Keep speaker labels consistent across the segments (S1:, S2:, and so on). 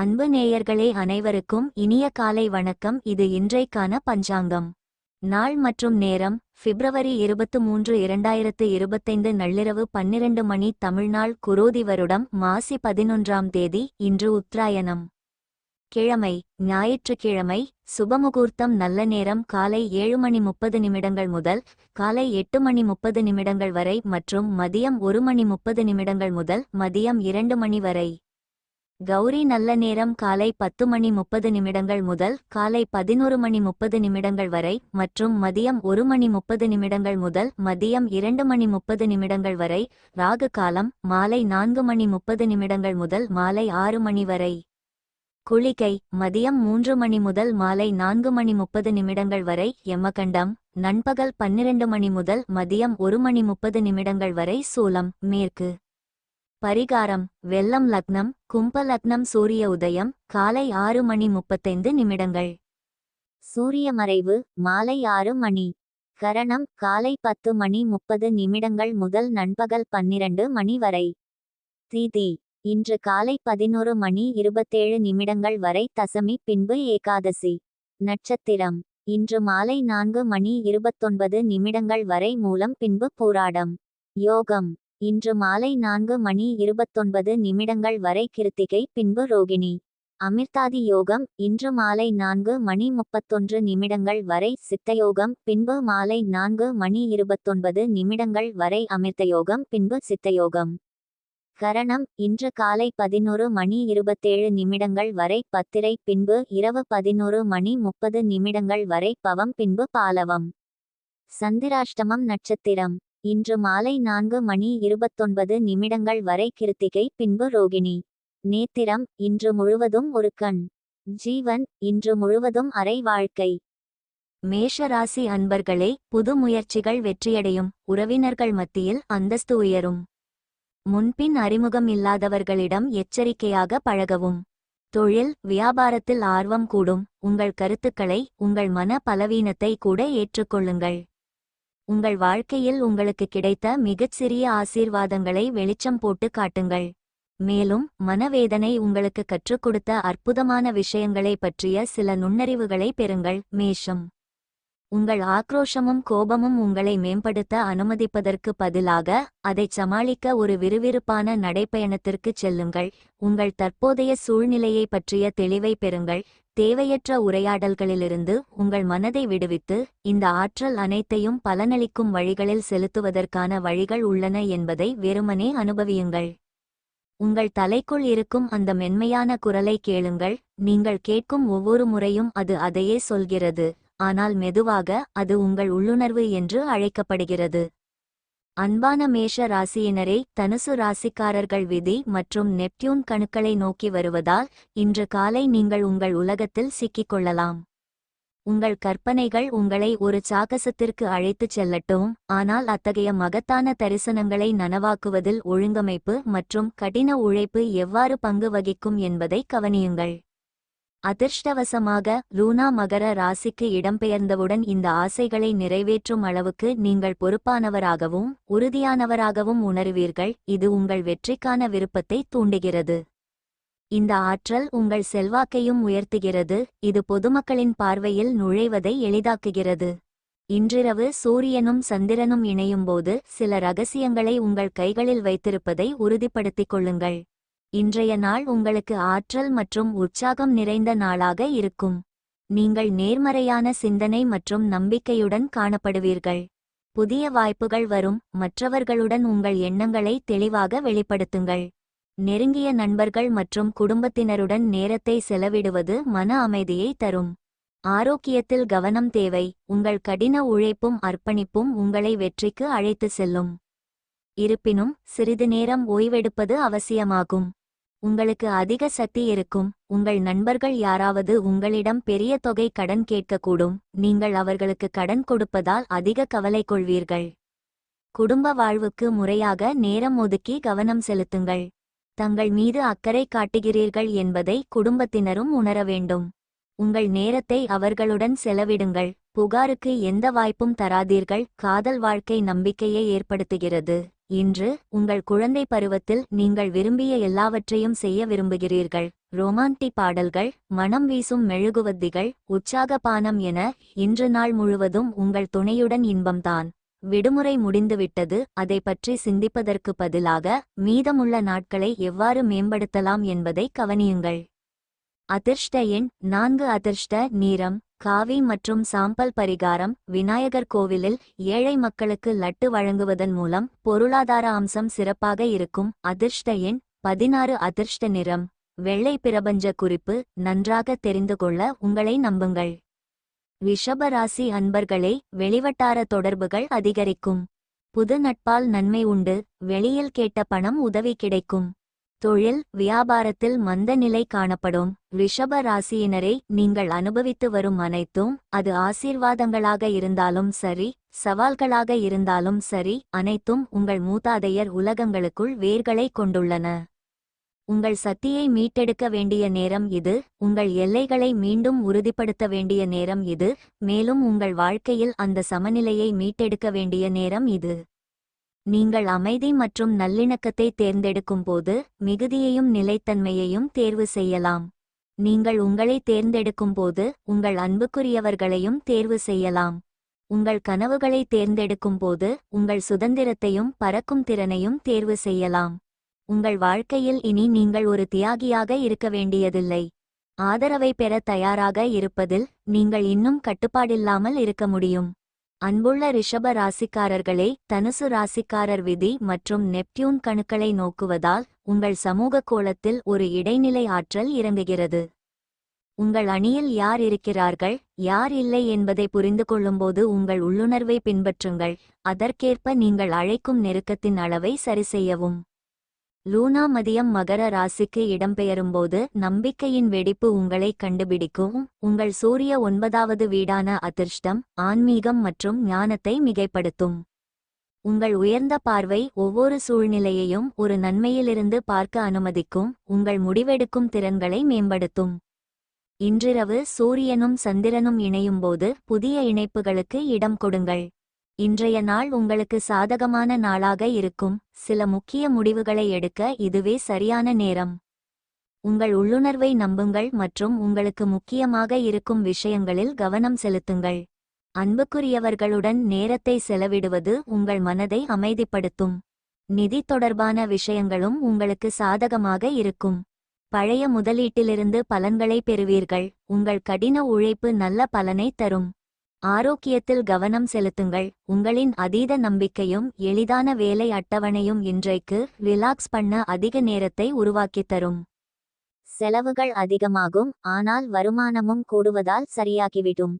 S1: அன்பு நேயர்களே, அனைவருக்கும் இனிய காலை வணக்கம். இது இன்றைக்கான பஞ்சாங்கம். நாள் மற்றும் நேரம் பிப்ரவரி 23, 2025 நள்ளிரவு 12 மணி. தமிழ்நாள் குரோதி வருடம் மாசி 11ஆம் தேதி. இன்று உத்தராயணம். கிழமை ஞாயிற்றுக்கிழமை. சுபமுகூர்த்தம் நல்ல நேரம் காலை 7:30 முதல் காலை 8:30 வரை மற்றும் மதியம் 1:30 முதல் மதியம் 2 மணி வரை. கௌரி நல்ல நேரம் காலை 10:30 முதல் காலை 11:30 வரை மற்றும் மதியம் 1:30 முதல் மதியம் 2:30 வரை. ராகு காலம் மாலை 4:30 முதல் மாலை 6 மணி வரை. குளிகை மதியம் 3 மணி முதல் மாலை 4:30 வரை. யமகண்டம் நண்பகல் 12 மணி முதல் மதியம் 1:30 வரை. சூலம் மேற்கு. பரிகாரம் வெள்ளம் லக்னம் கும்ப லக்னம். சூரிய உதயம் காலை 6:35. சூரிய மறைவு மாலை 6 மணி. கரணம் காலை 10:30 முதல் நண்பகல் 12 மணி வரை. திதி இன்று காலை 11:27 வரை தசமி, பின்பு ஏகாதசி. நட்சத்திரம் இன்று மாலை 4:29 வரை மூலம், பின்பு பூராடம். யோகம் இன்று மாலை 4:29 வரை கிருத்திகை, பின்பு ரோகிணி. அமிர்தாதி யோகம் இன்று மாலை 4:31 வரை சித்தயோகம், பின்பு மாலை 4:29 வரை அமிர்தயோகம், பின்பு சித்தயோகம். கரணம் இன்று காலை 11:27 வரை பத்திரை, பின்பு இரவு 11:30 வரை பவம், பின்பு பாலவம். சந்திராஷ்டமம் நட்சத்திரம் இன்று மாலை 4:29 வரை கிருத்திகை, பின்பு ரோகிணி. நேத்திரம் இன்று முழுவதும் ஒரு கண். ஜீவன் இன்று முழுவதும் அரை வாழ்க்கை. மேஷராசி அன்பர்களே, புது முயற்சிகள் வெற்றியடையும். உறவினர்கள் மத்தியில் அந்தஸ்து உயரும். முன்பின் அறிமுகம் இல்லாதவர்களிடம் எச்சரிக்கையாக பழகவும். தொழில் வியாபாரத்தில் ஆர்வம் கூடும். உங்கள் கருத்துக்களை, உங்கள் மன பலவீனத்தை கூட ஏற்றுக்கொள்ளுங்கள். உங்கள் வாழ்க்கையில் உங்களுக்கு கிடைத்த மிகச்சிறிய ஆசீர்வாதங்களை வெளிச்சம் போட்டு காட்டுங்கள். மேலும் மனவேதனை உங்களுக்கு கற்றுக் கொடுத்த அற்புதமான விஷயங்களை பற்றிய சில நுண்ணறிவுகளை பெறுங்கள். மேஷம். உங்கள் ஆக்ரோஷமும் கோபமும் உங்களை மேம்படுத்த அனுமதிப்பதற்கு பதிலாக அதைச் சமாளிக்க ஒரு விறுவிறுப்பான நடைப்பயணத்திற்கு செல்லுங்கள். உங்கள் தற்போதைய சூழ்நிலையை பற்றிய தெளிவை பெறுங்கள். தேவையற்ற உரையாடல்களிலிருந்து உங்கள் மனதை விடுவித்து இந்த ஆற்றல் அனைத்தையும் பலனளிக்கும் வழிகளில் செலுத்துவதற்கான வழிகள் உள்ளன என்பதை வெறுமனே அனுபவியுங்கள். உங்கள் தலைக்குள் இருக்கும் அந்த மென்மையான குரலை கேளுங்கள். நீங்கள் கேட்கும் ஒவ்வொரு முறையும் அது அதையே சொல்கிறது, ஆனால் மெதுவாக அது உங்கள் உள்ளுணர்வு என்று அழைக்கப்படுகிறது. அன்பான மேஷ ராசியினரே, தனுசு ராசிக்காரர்கள் விதி மற்றும் நெப்டியூன் கணுக்களை நோக்கி வருவதால் இன்று காலை நீங்கள் உங்கள் உலகத்தில் சிக்கிக்கொள்ளலாம். உங்கள் கற்பனைகள் உங்களை ஒரு சாகசத்திற்கு அழைத்துச் செல்லட்டும், ஆனால் அத்தகைய மகத்தான தரிசனங்களை நனவாக்குவதில் ஒழுங்கமைப்பு மற்றும் கடின உழைப்பு எவ்வாறு பங்கு வகிக்கும் என்பதை கவனியுங்கள். அதிர்ஷ்டவசமாக லூனா மகர ராசிக்கு இடம்பெயர்ந்தவுடன் இந்த ஆசைகளை நிறைவேற்றும் அளவுக்கு நீங்கள் பொறுப்பானவராகவும் உறுதியானவராகவும் உணருவீர்கள். இது உங்கள் வெற்றிக்கான விருப்பத்தை தூண்டுகிறது. இந்த ஆற்றல் உங்கள் செல்வாக்கையும் உயர்த்துகிறது. இது பொதுமக்களின் பார்வையில் நுழைவதை எளிதாக்குகிறது. இன்றிரவு சூரியனும் சந்திரனும் இணையும்போது சில ரகசியங்களை உங்கள் கைகளில் வைத்திருப்பதை உறுதிப்படுத்திக் கொள்ளுங்கள். இன்றைய நாள் உங்களுக்கு ஆற்றல் மற்றும் உற்சாகம் நிறைந்த நாளாக இருக்கும். நீங்கள் நேர்மறையான சிந்தனை மற்றும் நம்பிக்கையுடன் காணப்படுவீர்கள். புதிய வாய்ப்புகள் வரும். மற்றவர்களுடன் உங்கள் எண்ணங்களை தெளிவாக வெளிப்படுத்துங்கள். நெருங்கிய நண்பர்கள் மற்றும் குடும்பத்தினருடன் நேரத்தை செலவிடுவது மன அமைதியை தரும். ஆரோக்கியத்தில் கவனம் தேவை. உங்கள் கடின உழைப்பும் அர்ப்பணிப்பும் உங்களை வெற்றிக்கு அழைத்து செல்லும். இருப்பினும் சிறிது நேரம் ஓய்வெடுப்பது அவசியமாகும். உங்களுக்கு அதிக சக்தி இருக்கும். உங்கள் நண்பர்கள் யாராவது உங்களிடம் பெரிய தொகை கடன் கேட்கக்கூடும். நீங்கள் அவர்களுக்கு கடன் கொடுப்பதால் அதிக கவலை கொள்வீர்கள். குடும்ப வாழ்வுக்கு முறையாக நேரம் ஒதுக்கி கவனம் செலுத்துங்கள். தங்கள் மீது அக்கறை காட்டுகிறீர்கள் என்பதை குடும்பத்தினரும் உணர வேண்டும். உங்கள் நேரத்தை அவர்களுடன் செலவிடுங்கள். புகாருக்கு எந்த வாய்ப்பும் தராதீர்கள். காதல் வாழ்க்கை நம்பிக்கையை ஏற்படுத்துகிறது. இன்று உங்கள் குழந்தை பருவத்தில் நீங்கள் விரும்பிய எல்லாவற்றையும் செய்ய விரும்புகிறீர்கள். ரொமான்டிக் பாடல்கள், மனம் வீசும் மெழுகுவர்த்திகள், உற்சாக பானம் என இன்று நாள் முழுவதும் உங்கள் துணையுடன் இன்பம்தான். விடுமுறை முடிந்துவிட்டது, அதை பற்றி சிந்திப்பதற்கு பதிலாக மீதமுள்ள நாட்களை எவ்வாறு மேம்படுத்தலாம் என்பதை கவனியுங்கள். அதிர்ஷ்ட எண் 4. அதிர்ஷ்ட நிறம் காவி மற்றும் சாம்பல். பரிகாரம்: விநாயகர் கோவிலில் ஏழை மக்களுக்கு லட்டு வழங்குவதன் மூலம் பொருளாதார அம்சம் சிறப்பாக இருக்கும். அதிர்ஷ்ட எண் 16. அதிர்ஷ்ட நிறம் வெள்ளை. பிரபஞ்ச குறிப்பு: நன்றாக தெரிந்து கொள்ள உங்களை நம்புங்கள். ரிஷப ராசி அன்பர்களே, வெளிவட்டார தொடர்புகள் அதிகரிக்கும். புது நட்பால் நன்மை உண்டு. வெளியில் கேட்ட பணம் உதவி கிடைக்கும். தொழில் வியாபாரத்தில் மந்த நிலை காணப்படும். ரிஷப ராசியினரை, நீங்கள் அனுபவித்து வரும் அனைத்தும், அது ஆசீர்வாதங்களாக இருந்தாலும் சரி, சவால்களாக இருந்தாலும் சரி, அனைத்தும் உங்கள் மூதாதையர் உலகங்களுக்குள் வேர்களை கொண்டுள்ளன. உங்கள் சக்தியை மீட்டெடுக்க வேண்டிய நேரம் இது. உங்கள் எல்லைகளை மீண்டும் உறுதிப்படுத்த வேண்டிய நேரம் இது. மேலும் உங்கள் வாழ்க்கையில் அந்த சமநிலையை மீட்டெடுக்க வேண்டிய நேரம் இது. நீங்கள் அமைதி மற்றும் நல்லிணக்கத்தை தேர்ந்தெடுக்கும் போது மிகுதியையும் நிலைத்தன்மையையும் தேர்வு செய்யலாம். நீங்கள் உங்களை தேர்ந்தெடுக்கும் போது உங்கள் அன்புக்குரியவர்களையும் தேர்வு செய்யலாம். உங்கள் கனவுகளை தேர்ந்தெடுக்கும் போது உங்கள் சுதந்திரத்தையும் பறக்கும் திறனையும் தேர்வு செய்யலாம். உங்கள் வாழ்க்கையில் இனி நீங்கள் ஒரு தியாகியாக இருக்க வேண்டியதில்லை. ஆதரவை பெற தயாராக இருப்பதில் நீங்கள் இன்னும் கட்டுப்பாடில்லாமல் இருக்க முடியும். அன்புள்ள ரிஷப ராசிக்காரர்களே, தனுசு ராசிக்காரர் விதி மற்றும் நெப்டியூன் கணுக்களை நோக்குவதால் உங்கள் சமூக கோளத்தில் ஒரு இடைநிலை ஆற்றல் இறங்குகிறது. உங்கள் அணியில் யார் இருக்கிறார்கள், யார் இல்லை என்பதை புரிந்து கொள்ளும்போது உங்கள் உள்ளுணர்வை பின்பற்றுங்கள். அதற்கேற்ப நீங்கள் அழைக்கும் நெருக்கத்தின் அளவை சரிசெய்யவும். லூனா மதியம் மகர ராசிக்கு இடம்பெயரும்போது நம்பிக்கையின் வெடிப்பு உங்களை கண்டுபிடிக்கும். உங்கள் சூரிய 9வது வீடான அதிர்ஷ்டம், ஆன்மீகம் மற்றும் ஞானத்தை மிகைப்படுத்தும். உங்கள் உயர்ந்த பார்வை ஒவ்வொரு சூழ்நிலையையும் ஒரு நன்மையிலிருந்து பார்க்க அனுமதிக்கும். உங்கள் முடிவெடுக்கும் திறன்களை மேம்படுத்தும். இன்றிரவு சூரியனும் சந்திரனும் இணையும்போது புதிய இணைப்புகளுக்கு இடம் கொடுங்கள். இன்றைய நாள் உங்களுக்கு சாதகமான நாளாக இருக்கும். சில முக்கிய முடிவுகளை எடுக்க இதுவே சரியான நேரம். உங்கள் உள்ளுணர்வை நம்புங்கள் மற்றும் உங்களுக்கு முக்கியமாக இருக்கும் விஷயங்களில் கவனம் செலுத்துங்கள். அன்புக்குரியவர்களுடன் நேரத்தை செலவிடுவது உங்கள் மனதை அமைதிப்படுத்தும். நிதி தொடர்பான விஷயங்களும் உங்களுக்கு சாதகமாக இருக்கும். பழைய முதலீட்டிலிருந்து பலன்களை பெறுவீர்கள். உங்கள் கடின உழைப்பு நல்ல பலனை தரும். ஆரோக்கியத்தில் கவனம் செலுத்துங்கள். உங்களின் அதீத நம்பிக்கையும் எளிதான வேலை அட்டவணையும் இன்றைக்கு ரிலாக்ஸ் பண்ண அதிக நேரத்தை உருவாக்கித் தரும். செலவுகள் அதிகமாகும், ஆனால் வருமானமும் கூடுவதால் சரியாகிவிடும்.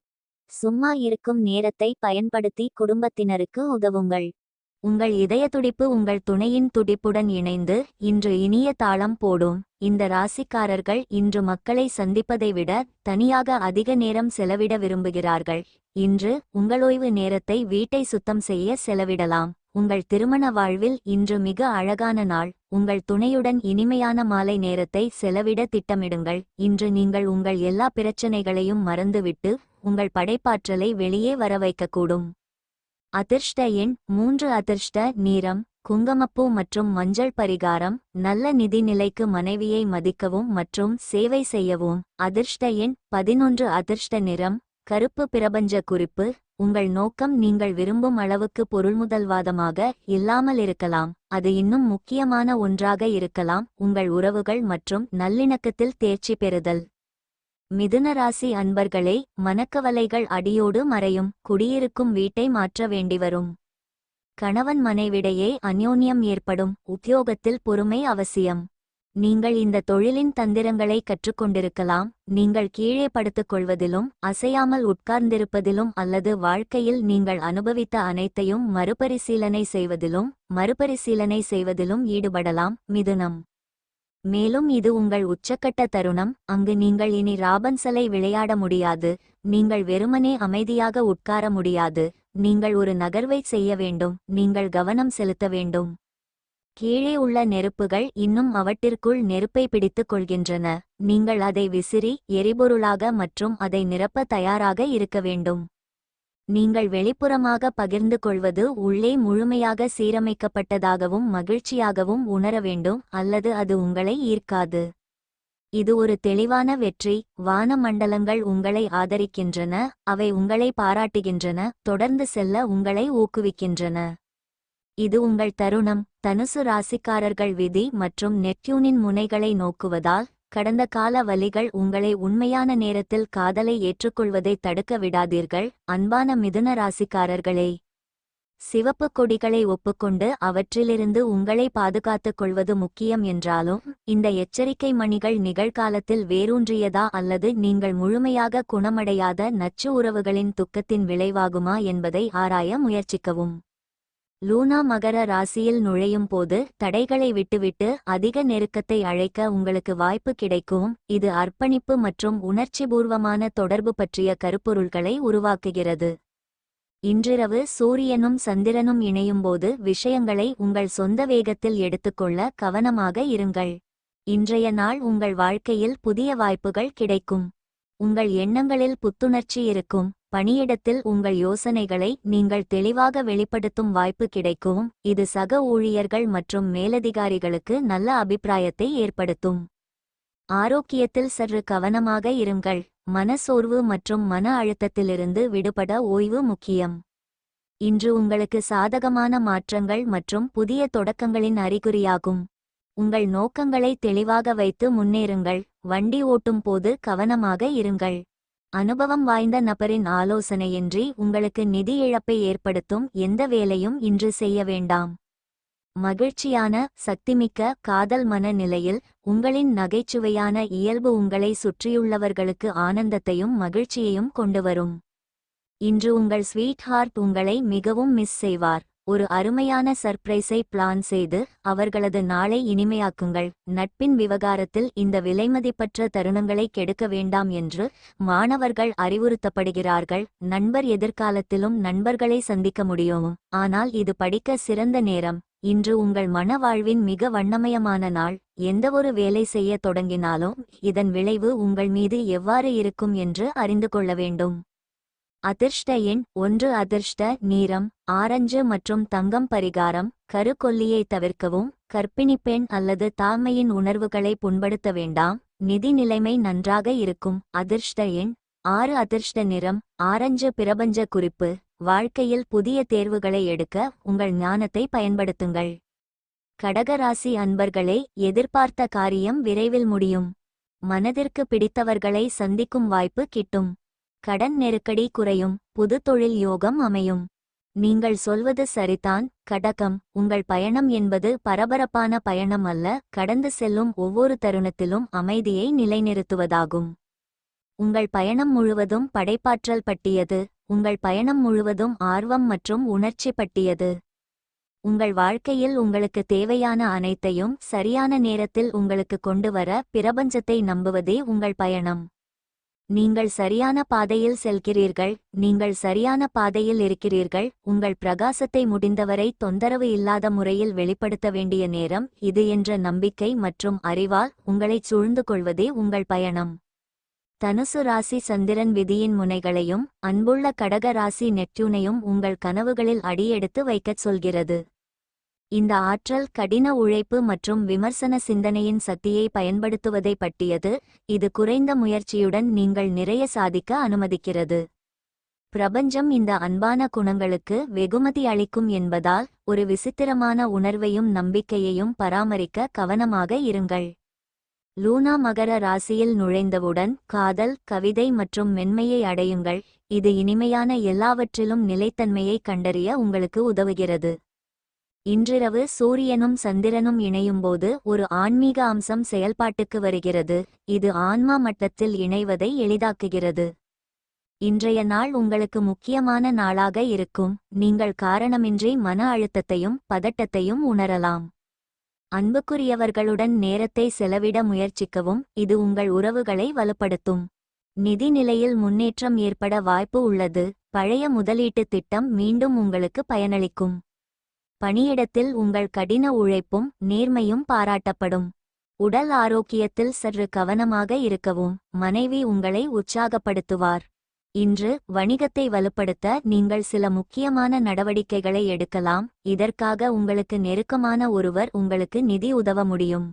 S1: சும்மா இருக்கும் நேரத்தை பயன்படுத்தி குடும்பத்தினருக்கு உதவுங்கள். உங்கள் இதய துடிப்பு உங்கள் துணையின் துடிப்புடன் இணைந்து இன்று இனிய தாளம் போடும். இந்த ராசிக்காரர்கள் இன்று மக்களை சந்திப்பதை விட தனியாக அதிக நேரம் செலவிட விரும்புகிறார்கள். இன்று உங்கள் ஓய்வு நேரத்தை வீட்டை சுத்தம் செய்ய செலவிடலாம். உங்கள் திருமண வாழ்வில் இன்று மிக அழகான நாள். உங்கள் துணையுடன் இனிமையான மாலை நேரத்தை செலவிட திட்டமிடுங்கள். இன்று நீங்கள் உங்கள் எல்லா பிரச்சனைகளையும் மறந்துவிட்டு உங்கள் படைப்பாற்றலை வெளியே வர வைக்கக்கூடும். அதிர்ஷ்ட எண் 3. அதிர்ஷ்ட நிறம் குங்குமப்பூ மற்றும் மஞ்சள். பரிகாரம்: நல்ல நிதி நிலைக்கு மனைவியை மதிக்கவும் மற்றும் சேவை செய்யவும். அதிர்ஷ்ட எண் 11. அதிர்ஷ்ட நிறம் கருப்பு. பிரபஞ்ச குறிப்பு: உங்கள் நோக்கம் நீங்கள் விரும்பும் அளவுக்கு பொருள்முதல்வாதமாக இல்லாமல் இருக்கலாம். அது இன்னும் முக்கியமான ஒன்றாக இருக்கலாம். உங்கள் உறவுகள் மற்றும் நல்லிணக்கத்தில் தேர்ச்சி பெறுதல். மிதுன ராசி அன்பர்களே, மனக்கவலைகள் அடியோடு மறையும். குடியிருக்கும் வீட்டை மாற்ற வேண்டிவரும். கணவன் மனைவிடையே அந்யோன்யம் ஏற்படும். உத்தியோகத்தில் பொறுமை அவசியம். நீங்கள் இந்த தொழிலின் தந்திரங்களை கற்றுக்கொண்டிருக்கலாம். நீங்கள் கீழே படுத்துக் கொள்வதிலும் அசையாமல் உட்கார்ந்திருப்பதிலும் அல்லது வாழ்க்கையில் நீங்கள் அனுபவித்த அனைத்தையும் மறுபரிசீலனை செய்வதிலும் ஈடுபடலாம். மிதுனம். மேலும் இது உங்கள் உச்சக்கட்ட தருணம். அங்கு நீங்கள் இனி ராபன்சலை விளையாட முடியாது. நீங்கள் வெறுமனே அமைதியாக உட்கார முடியாது. நீங்கள் ஒரு நகர்வை செய்ய வேண்டும். நீங்கள் கவனம் செலுத்த வேண்டும். கீழே உள்ள நெருப்புகள் இன்னும் அவற்றிற்குள் நெருப்பை பிடித்துக் கொள்கின்றன. நீங்கள் அதை விசிறி எரிபொருளாக மற்றும் அதை நிரப்ப தயாராக இருக்க வேண்டும். நீங்கள் வெளிப்புறமாக பகிர்ந்து கொள்வது உள்ளே முழுமையாக சீரமைக்கப்பட்டதாகவும் மகிழ்ச்சியாகவும் உணர வேண்டும், அல்லது அது உங்களை ஈர்க்காது. இது ஒரு தெளிவான வெற்றி. வான மண்டலங்கள் உங்களை ஆதரிக்கின்றன, அவை உங்களை பாராட்டுகின்றன, தொடர்ந்து செல்ல உங்களை ஊக்குவிக்கின்றன. இது உங்கள் தருணம். தனுசு ராசிக்காரர்கள் விதி மற்றும் நெப்டியூனின் முனைகளை நோக்குவதால் கடந்த கால வலிகள் உங்களை உண்மையான நேரத்தில் காதலை ஏற்றுக்கொள்வதை தடுக்க விடாதீர்கள். அன்பான மிதுன ராசிக்காரர்களே, சிவப்பு கொடிகளை ஒப்புக்கொண்டு அவற்றிலிருந்து உங்களை பாதுகாத்துக் கொள்வது முக்கியம் என்றாலும், இந்த எச்சரிக்கை மணிகள் நிகழ்காலத்தில் வேரூன்றியதா அல்லது நீங்கள் முழுமையாக குணமடையாத நச்சு உறவுகளின் துக்கத்தின் விளைவாகுமா என்பதை ஆராய முயற்சிக்கவும். லூனா மகர ராசியில் நுழையும் போது தடைகளை விட்டுவிட்டு அதிக நெருக்கத்தை அழைக்க உங்களுக்கு வாய்ப்பு கிடைக்கும். இது அர்ப்பணிப்பு மற்றும் உணர்ச்சிபூர்வமான தொடர்பு பற்றிய கருப்பொருள்களை உருவாக்குகிறது. இன்றிரவு சூரியனும் சந்திரனும் இணையும்போது விஷயங்களை உங்கள் சொந்த வேகத்தில் எடுத்துக்கொள்ள கவனமாக இருங்கள். இன்றைய நாள் உங்கள் வாழ்க்கையில் புதிய வாய்ப்புகள் கிடைக்கும். உங்கள் எண்ணங்களில் புத்துணர்ச்சி இருக்கும். பணியிடத்தில் உங்கள் யோசனைகளை நீங்கள் தெளிவாக வெளிப்படுத்தும் வாய்ப்பு கிடைக்கும். இது சக ஊழியர்கள் மற்றும் மேலதிகாரிகளுக்கு நல்ல அபிப்பிராயத்தை ஏற்படுத்தும். ஆரோக்கியத்தில் சற்று கவனமாக இருங்கள். மனசோர்வு மற்றும் மன அழுத்தத்திலிருந்து விடுபட ஓய்வு முக்கியம். இன்று உங்களுக்கு சாதகமான மாற்றங்கள் மற்றும் புதிய தொடக்கங்களின் அறிகுறியாகும். உங்கள் நோக்கங்களை தெளிவாக வைத்து முன்னேறுங்கள். வண்டி ஓட்டும் போது கவனமாக இருங்கள். அனுபவம் வாய்ந்த நபரின் ஆலோசனையின்றி உங்களுக்கு நிதி இழப்பை ஏற்படுத்தும் எந்த வேலையும் இன்று செய்ய வேண்டாம். மகிழ்ச்சியான சக்திமிக்க காதல் மனநிலையில் உங்களின் நகைச்சுவையான இயல்பு உங்களை சுற்றியுள்ளவர்களுக்கு ஆனந்தத்தையும் மகிழ்ச்சியையும் கொண்டுவரும். இன்று உங்கள் ஸ்வீட் ஹார்ட் உங்களை மிகவும் மிஸ் செய்வார். ஒரு அருமையான சர்ப்ரைஸை பிளான் செய்து அவர்களது நாளை இனிமையாக்குங்கள். நட்பின் விவகாரத்தில் இந்த விலைமதிப்பற்ற தருணங்களை கெடுக்க வேண்டாம் என்று மாணவர்கள் அறிவுறுத்தப்படுகிறார்கள். நண்பர் எதிர்காலத்திலும் நண்பர்களை சந்திக்க முடியும், ஆனால் இது படிக்க சிறந்த நேரம். இன்று உங்கள் மன வாழ்வின் மிக வண்ணமயமான நாள். எந்தவொரு வேலை செய்ய தொடங்கினாலும் இதன் விளைவு உங்கள் மீது எவ்வாறு இருக்கும் என்று அறிந்து கொள்ள வேண்டும். அதிர்ஷ்ட எண் 1. அதிர்ஷ்ட நிறம் ஆரஞ்சு மற்றும் தங்கம். பரிகாரம்: கருக்கொல்லியை தவிர்க்கவும். கர்ப்பிணி பெண் அல்லது தாய்மையின் உணர்வுகளை புண்படுத்த வேண்டாம். நிதி நிலைமை நன்றாக இருக்கும். அதிர்ஷ்ட எண் 6. அதிர்ஷ்ட நிறம் ஆரஞ்சு. பிரபஞ்ச குறிப்பு: வாழ்க்கையில் புதிய தேர்வுகளை எடுக்க உங்கள் ஞானத்தை பயன்படுத்துங்கள். கடகராசி அன்பர்களே, எதிர்பார்த்த காரியம் விரைவில் முடியும். மனதிற்கு பிடித்தவர்களை சந்திக்கும் வாய்ப்பு கிட்டும். கடன் நெருக்கடி குறையும். புது தொழில் யோகம் அமையும். நீங்கள் சொல்வது சரிதான் கடகம். உங்கள் பயணம் என்பது பரபரப்பான பயணம் அல்ல, கடந்து செல்லும் ஒவ்வொரு தருணத்திலும் அமைதியை நிலைநிறுத்துவதாகும். உங்கள் பயணம் முழுவதும் படைப்பாற்றல் பட்டியது. உங்கள் பயணம் முழுவதும் ஆர்வம் மற்றும் உணர்ச்சி பட்டியது. உங்கள் வாழ்க்கையில் உங்களுக்கு தேவையான அனைத்தையும் சரியான நேரத்தில் உங்களுக்கு கொண்டுவர பிரபஞ்சத்தை நம்புவதே உங்கள் பயணம். நீங்கள் சரியான பாதையில் செல்கிறீர்கள். நீங்கள் சரியான பாதையில் இருக்கிறீர்கள். உங்கள் பிரகாசத்தை முடிந்தவரை தொந்தரவு இல்லாத முறையில் வெளிப்படுத்த வேண்டிய நேரம் இது என்ற நம்பிக்கை மற்றும் அறிவால் உங்களைச் சூழ்ந்து கொள்வதே உங்கள் பயணம். தனுசு ராசி சந்திரன் விதியின் முனைகளையும் அன்புள்ள கடக ராசி நெப்டியூனையும் உங்கள் கனவுகளில் அடியெடுத்து வைக்கச் சொல்கிறது. இந்த ஆற்றல் கடின உழைப்பு மற்றும் விமர்சன சிந்தனையின் சக்தியை பயன்படுத்துவதை பற்றியது. இது குறைந்த முயற்சியுடன் நீங்கள் நிறைய சாதிக்க அனுமதிக்கிறது. பிரபஞ்சம் இந்த அன்பான குணங்களுக்கு வெகுமதி அளிக்கும் என்பதால் ஒரு விசித்திரமான உணர்வையும் நம்பிக்கையையும் பராமரிக்க கவனமாக இருங்கள். லூனா மகர ராசியில் நுழைந்தவுடன் காதல், கவிதை மற்றும் மென்மையை அடையுங்கள். இது இனிமையான எல்லாவற்றிலும் நிலைத்தன்மையை கண்டறிய உங்களுக்கு உதவுகிறது. இன்றிரவு சூரியனும் சந்திரனும் இணையும்போது ஒரு ஆன்மீக அம்சம் செயல்பாட்டுக்கு வருகிறது. இது ஆன்மா மட்டத்தில் இணைவதை எளிதாக்குகிறது. இன்றைய நாள் உங்களுக்கு முக்கியமான நாளாக இருக்கும். நீங்கள் காரணமின்றி மன அழுத்தத்தையும் பதட்டத்தையும் உணரலாம். அன்புக்குரியவர்களுடன் நேரத்தை செலவிட முயற்சிக்கவும், இது உங்கள் உறவுகளை வலுப்படுத்தும். நிதி நிலையில் முன்னேற்றம் ஏற்பட வாய்ப்பு உள்ளது. பழைய முதலீட்டு திட்டம் மீண்டும் உங்களுக்கு பயனளிக்கும். பணியிடத்தில் உங்கள் கடின உழைப்பும் நேர்மையும் பாராட்டப்படும். உடல் ஆரோக்கியத்தில் சற்று கவனமாக இருக்கவும். மனைவி உங்களை உற்சாகப்படுத்துவார். இன்று வணிகத்தை வலுப்படுத்த நீங்கள் சில முக்கியமான நடவடிக்கைகளை எடுக்கலாம். இதற்காக உங்களுக்கு நெருக்கமான ஒருவர் உங்களுக்கு நிதி உதவ முடியும்.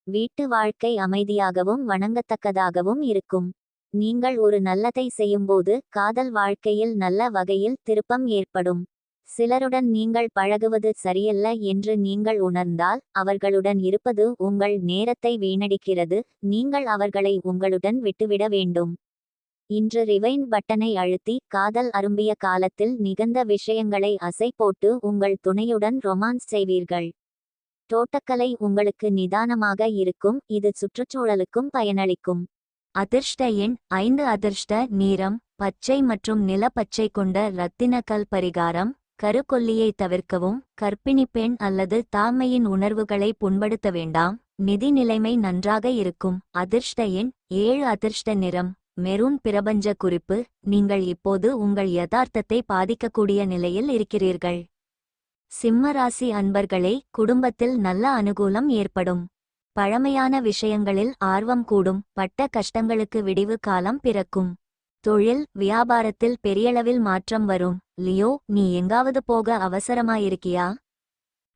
S1: வீட்டு வாழ்க்கை அமைதியாகவும் வணங்கத்தக்கதாகவும் இருக்கும். நீங்கள் ஒரு நல்லதை செய்யும்போது காதல் வாழ்க்கையில் நல்ல வகையில் திருப்பம் ஏற்படும். சிலருடன் நீங்கள் பழகுவது சரியல்ல என்று நீங்கள் உணர்ந்தால் அவர்களுடன் இருப்பது உங்கள் நேரத்தை வீணடிக்கிறது. நீங்கள் அவர்களை உங்களுடன் விட்டுவிட வேண்டும். இன்று ரிவைண்ட் பட்டனை அழுத்தி காதல் அரும்பிய காலத்தில் நிகழ்ந்த விஷயங்களை அசை போட்டு உங்கள் துணையுடன் ரொமான்ஸ் செய்வீர்கள். தோட்டக்கலை உங்களுக்கு நிதானமாக இருக்கும். இது சுற்றுச்சூழலுக்கும் பயனளிக்கும். அதிர்ஷ்ட எண் 5. அதிர்ஷ்ட நிறம் பச்சை மற்றும் நில பச்சை கொண்ட இரத்தினக்கல். பரிகாரம்: கருக்கொல்லியை தவிர்க்கவும். கர்ப்பிணி பெண் அல்லது தாய்மையின் உணர்வுகளை புண்படுத்த வேண்டாம். நிதி நிலைமை நன்றாக இருக்கும். அதிர்ஷ்ட எண் 7. அதிர்ஷ்ட நிறம் மெரூன். பிரபஞ்ச குறிப்பு: நீங்கள் இப்போது உங்கள் யதார்த்தத்தை பாதிக்கக்கூடிய நிலையில் இருக்கிறீர்கள். சிம்மராசி அன்பர்களே, குடும்பத்தில் நல்ல அனுகூலம் ஏற்படும். பழமையான விஷயங்களில் ஆர்வம் கூடும். பட்ட கஷ்டங்களுக்கு விடிவு காலம் பிறக்கும். தொழில் வியாபாரத்தில் பெரியளவில் மாற்றம் வரும். லியோ, நீ எங்காவது போக அவசரமாயிருக்கியா?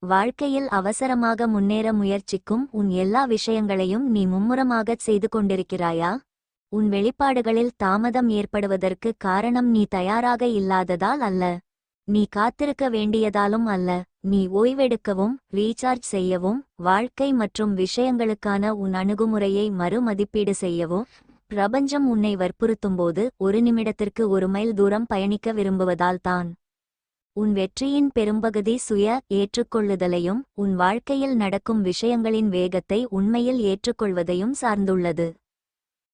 S1: வாழ்க்கையில் அவசரமாக முன்னேற முயற்சிக்கும் உன் எல்லா விஷயங்களையும் நீ மும்முரமாகச் செய்து கொண்டிருக்கிறாயா? உன் வெளிப்பாடுகளில் தாமதம் ஏற்படுவதற்கு காரணம் நீ தயாராக இல்லாததால் அல்ல. நீ காத்திருக்க வேண்டியதாலும் அல்ல. நீ ஓய்வெடுக்கவும் ரீசார்ஜ் செய்யவும் வாழ்க்கை மற்றும் விஷயங்களுக்கான உன் அணுகுமுறையை மறுமதிப்பீடு செய்யவும் பிரபஞ்சம் உன்னை வற்புறுத்தும்போது ஒரு நிமிடத்திற்கு 1 மைல் தூரம் பயணிக்க விரும்புவதால் தான். உன் வெற்றியின் பெரும்பகுதி சுய ஏற்றுக்கொள்ளுதலையும் உன் வாழ்க்கையில் நடக்கும் விஷயங்களின் வேகத்தை உண்மையில் ஏற்றுக்கொள்வதையும் சார்ந்துள்ளது.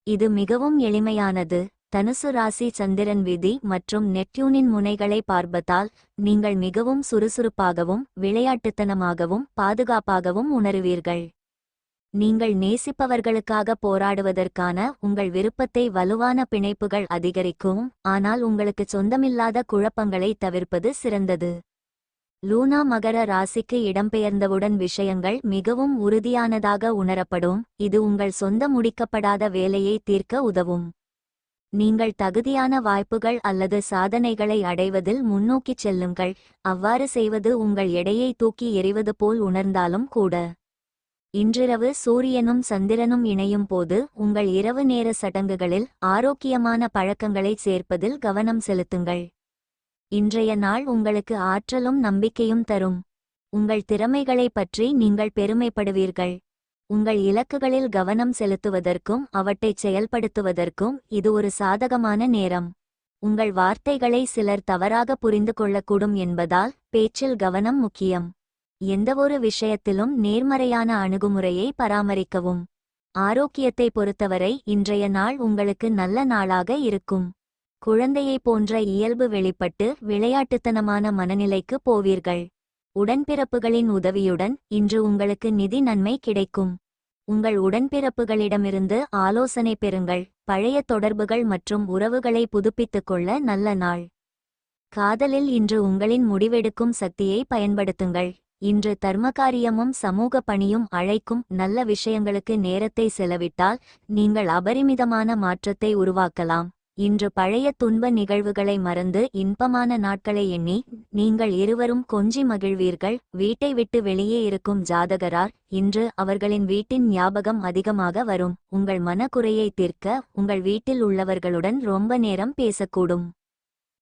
S1: இது மிகவும் எளிமையானது. தனுசு ராசி சந்திரன் விதி மற்றும் நெப்டியூனின் முனைகளை பார்ப்பதால் நீங்கள் மிகவும் சுறுசுறுப்பாகவும் விளையாட்டுத்தனமாகவும் பாதுகாப்பாகவும் உணருவீர்கள். நீங்கள் நேசிப்பவர்களுக்காக போராடுவதற்கான உங்கள் விருப்பத்தை வலுவான பிணைப்புகள் அதிகரிக்கும். ஆனால் உங்களுக்கு சொந்தமில்லாத குழப்பங்களை தவிர்ப்பது சிறந்தது. லூனா மகர ராசிக்கு இடம்பெயர்ந்தவுடன் விஷயங்கள் மிகவும் உறுதியானதாக உணரப்படும். இது உங்கள் சொந்த முடிக்கப்படாத வேலையை தீர்க்க உதவும். நீங்கள் தகுதியான வாய்ப்புகள் அல்லது சாதனைகளை அடைவதில் முன்னோக்கிச் செல்லுங்கள். அவ்வாறு செய்வது உங்கள் எடையை தூக்கி எறிவது போல் உணர்ந்தாலும் கூட. இன்றிரவு சூரியனும் சந்திரனும் இணையும் போது உங்கள் இரவு நேர சடங்குகளில் ஆரோக்கியமான பழக்கங்களை சேர்ப்பதில் கவனம் செலுத்துங்கள். இன்றைய நாள் உங்களுக்கு ஆற்றலும் நம்பிக்கையும் தரும். உங்கள் திறமைகளை பற்றி நீங்கள் பெருமைப்படுவீர்கள். உங்கள் இலக்குகளில் கவனம் செலுத்துவதற்கும் அவற்றைச் செயல்படுத்துவதற்கும் இது ஒரு சாதகமான நேரம். உங்கள் வார்த்தைகளை சிலர் தவறாக புரிந்து கொள்ளக்கூடும் என்பதால் பேச்சில் கவனம் முக்கியம். எந்தவொரு விஷயத்திலும் நேர்மறையான அணுகுமுறையை பராமரிக்கவும். ஆரோக்கியத்தை பொறுத்தவரை இன்றைய நாள் உங்களுக்கு நல்ல நாளாக இருக்கும். குழந்தையைப் போன்ற இயல்பு வெளிப்பட்டு விளையாட்டுத்தனமான மனநிலைக்கு போவீர்கள். உடன்பிறப்புகளின் உதவியுடன் இன்று உங்களுக்கு நிதி நன்மை கிடைக்கும். உங்கள் உடன்பிறப்புகளிடமிருந்து ஆலோசனை பெறுங்கள். பழைய தொடர்புகள் மற்றும் உறவுகளை புதுப்பித்துக் கொள்ள நல்ல நாள். காதலில் இன்று உங்களின் முடிவெடுக்கும் சக்தியை பயன்படுத்துங்கள். இன்று தர்மகாரியமும் சமூக பணியும் அழைக்கும் நல்ல விஷயங்களுக்கு நேரத்தை செலவிட்டால் நீங்கள் அபரிமிதமான மாற்றத்தை உருவாக்கலாம். இன்று பழைய துன்ப நிகழ்வுகளை மறந்து இன்பமான நாட்களை எண்ணி நீங்கள் இருவரும் கொஞ்சி மகிழ்வீர்கள். வீட்டை விட்டு வெளியே இருக்கும் ஜாதகரார் இன்று அவர்களின் வீட்டின் ஞாபகம் அதிகமாக வரும். உங்கள் மனக்குறையை தீர்க்க உங்கள் வீட்டில் உள்ளவர்களுடன் ரொம்ப நேரம் பேசக்கூடும்.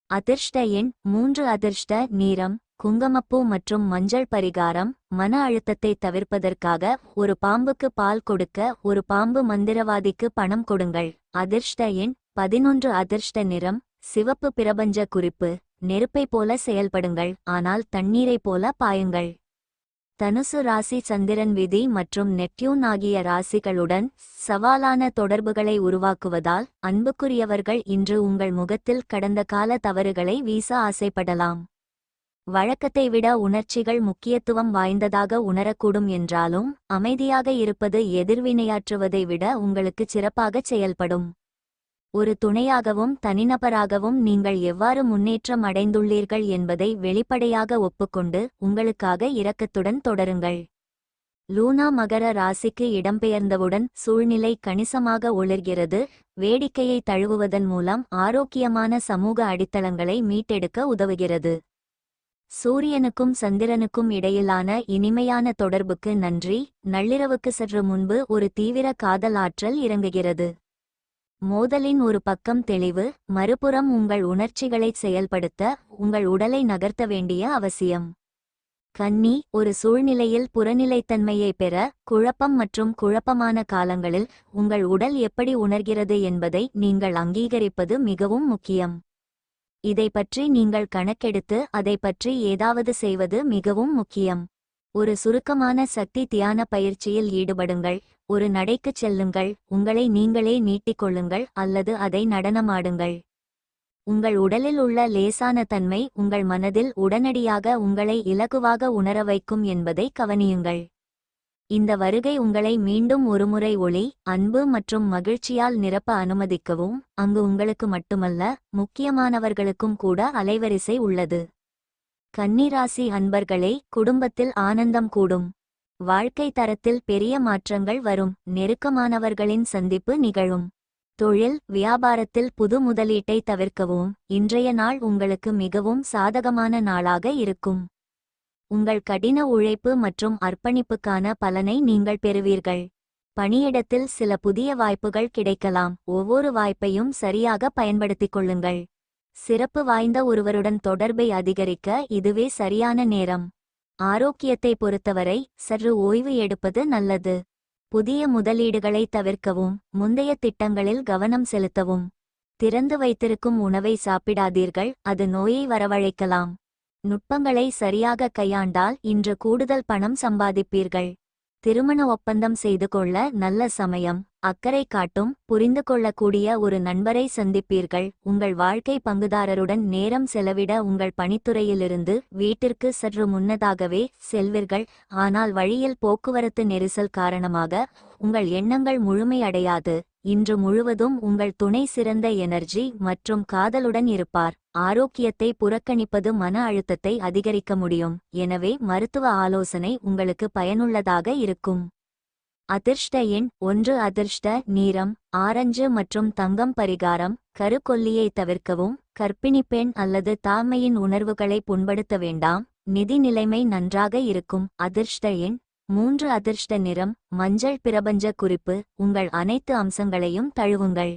S1: அதிர்ஷ்ட எண் 3. அதிர்ஷ்ட நிறம் குங்குமப்பூ மற்றும் மஞ்சள். பரிகாரம்: மன அழுத்தத்தை தவிர்ப்பதற்காக ஒரு பாம்புக்கு பால் கொடுக்க ஒரு பாம்பு மந்திரவாதிக்கு பணம் கொடுங்கள். அதிர்ஷ்ட எண் 11. அதிர்ஷ்ட நிறம் சிவப்பு. பிரபஞ்ச குறிப்பு: நெருப்பை போல செயல்படுங்கள், ஆனால் தண்ணீரை போல பாயுங்கள். தனுசு ராசி சந்திரன் விதி மற்றும் நெப்டியூன் ஆகிய ராசிகளுடன் சவாலான தொடர்புகளை உருவாக்குவதால் அன்புக்குரியவர்கள் இன்று உங்கள் முகத்தில் கடந்த கால தவறுகளை வீச ஆசைப்படலாம். வழக்கத்தை விட உணர்ச்சிகள் முக்கியத்துவம் வாய்ந்ததாக உணரக்கூடும் என்றாலும் அமைதியாக இருப்பது எதிர்வினையாற்றுவதை விட உங்களுக்கு சிறப்பாகச் செயல்படும். ஒரு துணையாகவும் தனிநபராகவும் நீங்கள் எவ்வாறு முன்னேற்றம் அடைந்துள்ளீர்கள் என்பதை வெளிப்படையாக ஒப்புக்கொண்டு உங்களுக்காக இரக்கத்துடன் தொடருங்கள். லூனா மகர ராசிக்கு இடம்பெயர்ந்தவுடன் சூழ்நிலை கணிசமாக ஒளிர்கிறது. வேடிக்கையை தழுவுவதன் மூலம் ஆரோக்கியமான சமூக அடித்தளங்களை மீட்டெடுக்க உதவுகிறது. சூரியனுக்கும் சந்திரனுக்கும் இடையிலான இனிமையான தொடர்புக்கு நன்றி. நள்ளிரவுக்கு சற்று முன்பு ஒரு தீவிர காதல் ஆற்றல் இறங்குகிறது. மோதலின் ஒரு பக்கம் தெளிவு, மறுபுறம் உங்கள் உணர்ச்சிகளைச் செயல்படுத்த உங்கள் உடலை நகர்த்த வேண்டிய அவசியம். கன்னி, ஒரு சூழ்நிலையில் புறநிலைத்தன்மையை பெற குழப்பம் மற்றும் குழப்பமான காலங்களில் உங்கள் உடல் எப்படி உணர்கிறது என்பதை நீங்கள் அங்கீகரிப்பது மிகவும் முக்கியம். இதை பற்றி நீங்கள் கணக்கெடுத்து அதை பற்றி ஏதாவது செய்வது மிகவும் முக்கியம். ஒரு சுருக்கமான சக்தி தியான பயிற்சியில் ஈடுபடுங்கள். ஒரு நடைக்குச் செல்லுங்கள், உங்களை நீங்களே நீட்டிக்கொள்ளுங்கள் அல்லது அதை நடனமாடுங்கள். உங்கள் உடலில் உள்ள லேசான தன்மை உங்கள் மனதில் உடனடியாக உங்களை இலகுவாக உணர வைக்கும் என்பதை கவனியுங்கள். இந்த வருகை உங்களை மீண்டும் ஒருமுறை ஒளி, அன்பு மற்றும் மகிழ்ச்சியால் நிரப்ப அனுமதிக்கவும். அங்கு உங்களுக்கு மட்டுமல்ல, முக்கியமானவர்களுக்கும் கூட அலைவரிசை உள்ளது. கன்னிராசி அன்பர்களே, குடும்பத்தில் ஆனந்தம் கூடும். வாழ்க்கை தரத்தில் பெரிய மாற்றங்கள் வரும். நெருக்கமானவர்களின் சந்திப்பு நிகழும். தொழில் வியாபாரத்தில் புது முதலீட்டை தவிர்க்கவும். இன்றைய நாள் உங்களுக்கு மிகவும் சாதகமான நாளாக இருக்கும். உங்கள் கடின உழைப்பு மற்றும் அர்ப்பணிப்புக்கான பலனை நீங்கள் பெறுவீர்கள். பணியிடத்தில் சில புதிய வாய்ப்புகள் கிடைக்கலாம். ஒவ்வொரு வாய்ப்பையும் சரியாக பயன்படுத்திக் கொள்ளுங்கள். சிறப்பு வாய்ந்த ஒருவருடன் தொடர்பை அதிகரிக்க இதுவே சரியான நேரம். ஆரோக்கியத்தை பொறுத்தவரை சற்று ஓய்வு எடுப்பது நல்லது. புதிய முதலீடுகளை தவிர்க்கவும். முந்தைய திட்டங்களில் கவனம் செலுத்தவும். திறந்து வைத்திருக்கும் உணவை சாப்பிடாதீர்கள், அது நோயை வரவழைக்கலாம். நுட்பங்களை சரியாக கையாண்டால் இன்று கூடுதல் பணம் சம்பாதிப்பீர்கள். திருமண ஒப்பந்தம் செய்து கொள்ள நல்ல சமயம். அக்கறை காட்டும் புரிந்து கொள்ளக்கூடிய ஒரு நண்பரை சந்திப்பீர்கள். உங்கள் வாழ்க்கை பங்குதாரருடன் நேரம் செலவிட உங்கள் பணித்துறையிலிருந்து வீட்டிற்கு சற்று முன்னதாகவே செல்வீர்கள். ஆனால் வழியில் போக்குவரத்து நெரிசல் காரணமாக உங்கள் எண்ணங்கள் முழுமையடையாது. இன்று முழுவதும் உங்கள் துணை சிறந்த எனர்ஜி மற்றும் காதலுடன் இருப்பார். ஆரோக்கியத்தை புறக்கணிப்பது மன அழுத்தத்தை அதிகரிக்க முடியும். எனவே மருத்துவ ஆலோசனை உங்களுக்கு பயனுள்ளதாக இருக்கும். அதிர்ஷ்ட எண் 1. அதிர்ஷ்ட நிறம் ஆரஞ்சு மற்றும் தங்கம். பரிகாரம்: கருக்கொல்லியை தவிர்க்கவும். கர்ப்பிணி பெண் அல்லது தாய்மையின் உணர்வுகளை புண்படுத்த வேண்டாம். நிதி நிலைமை நன்றாக இருக்கும். அதிர்ஷ்ட எண் 3. அதிர்ஷ்ட நிறம் மஞ்சள். பிரபஞ்ச குறிப்பு: உங்கள் அனைத்து அம்சங்களையும் தழுவுங்கள்.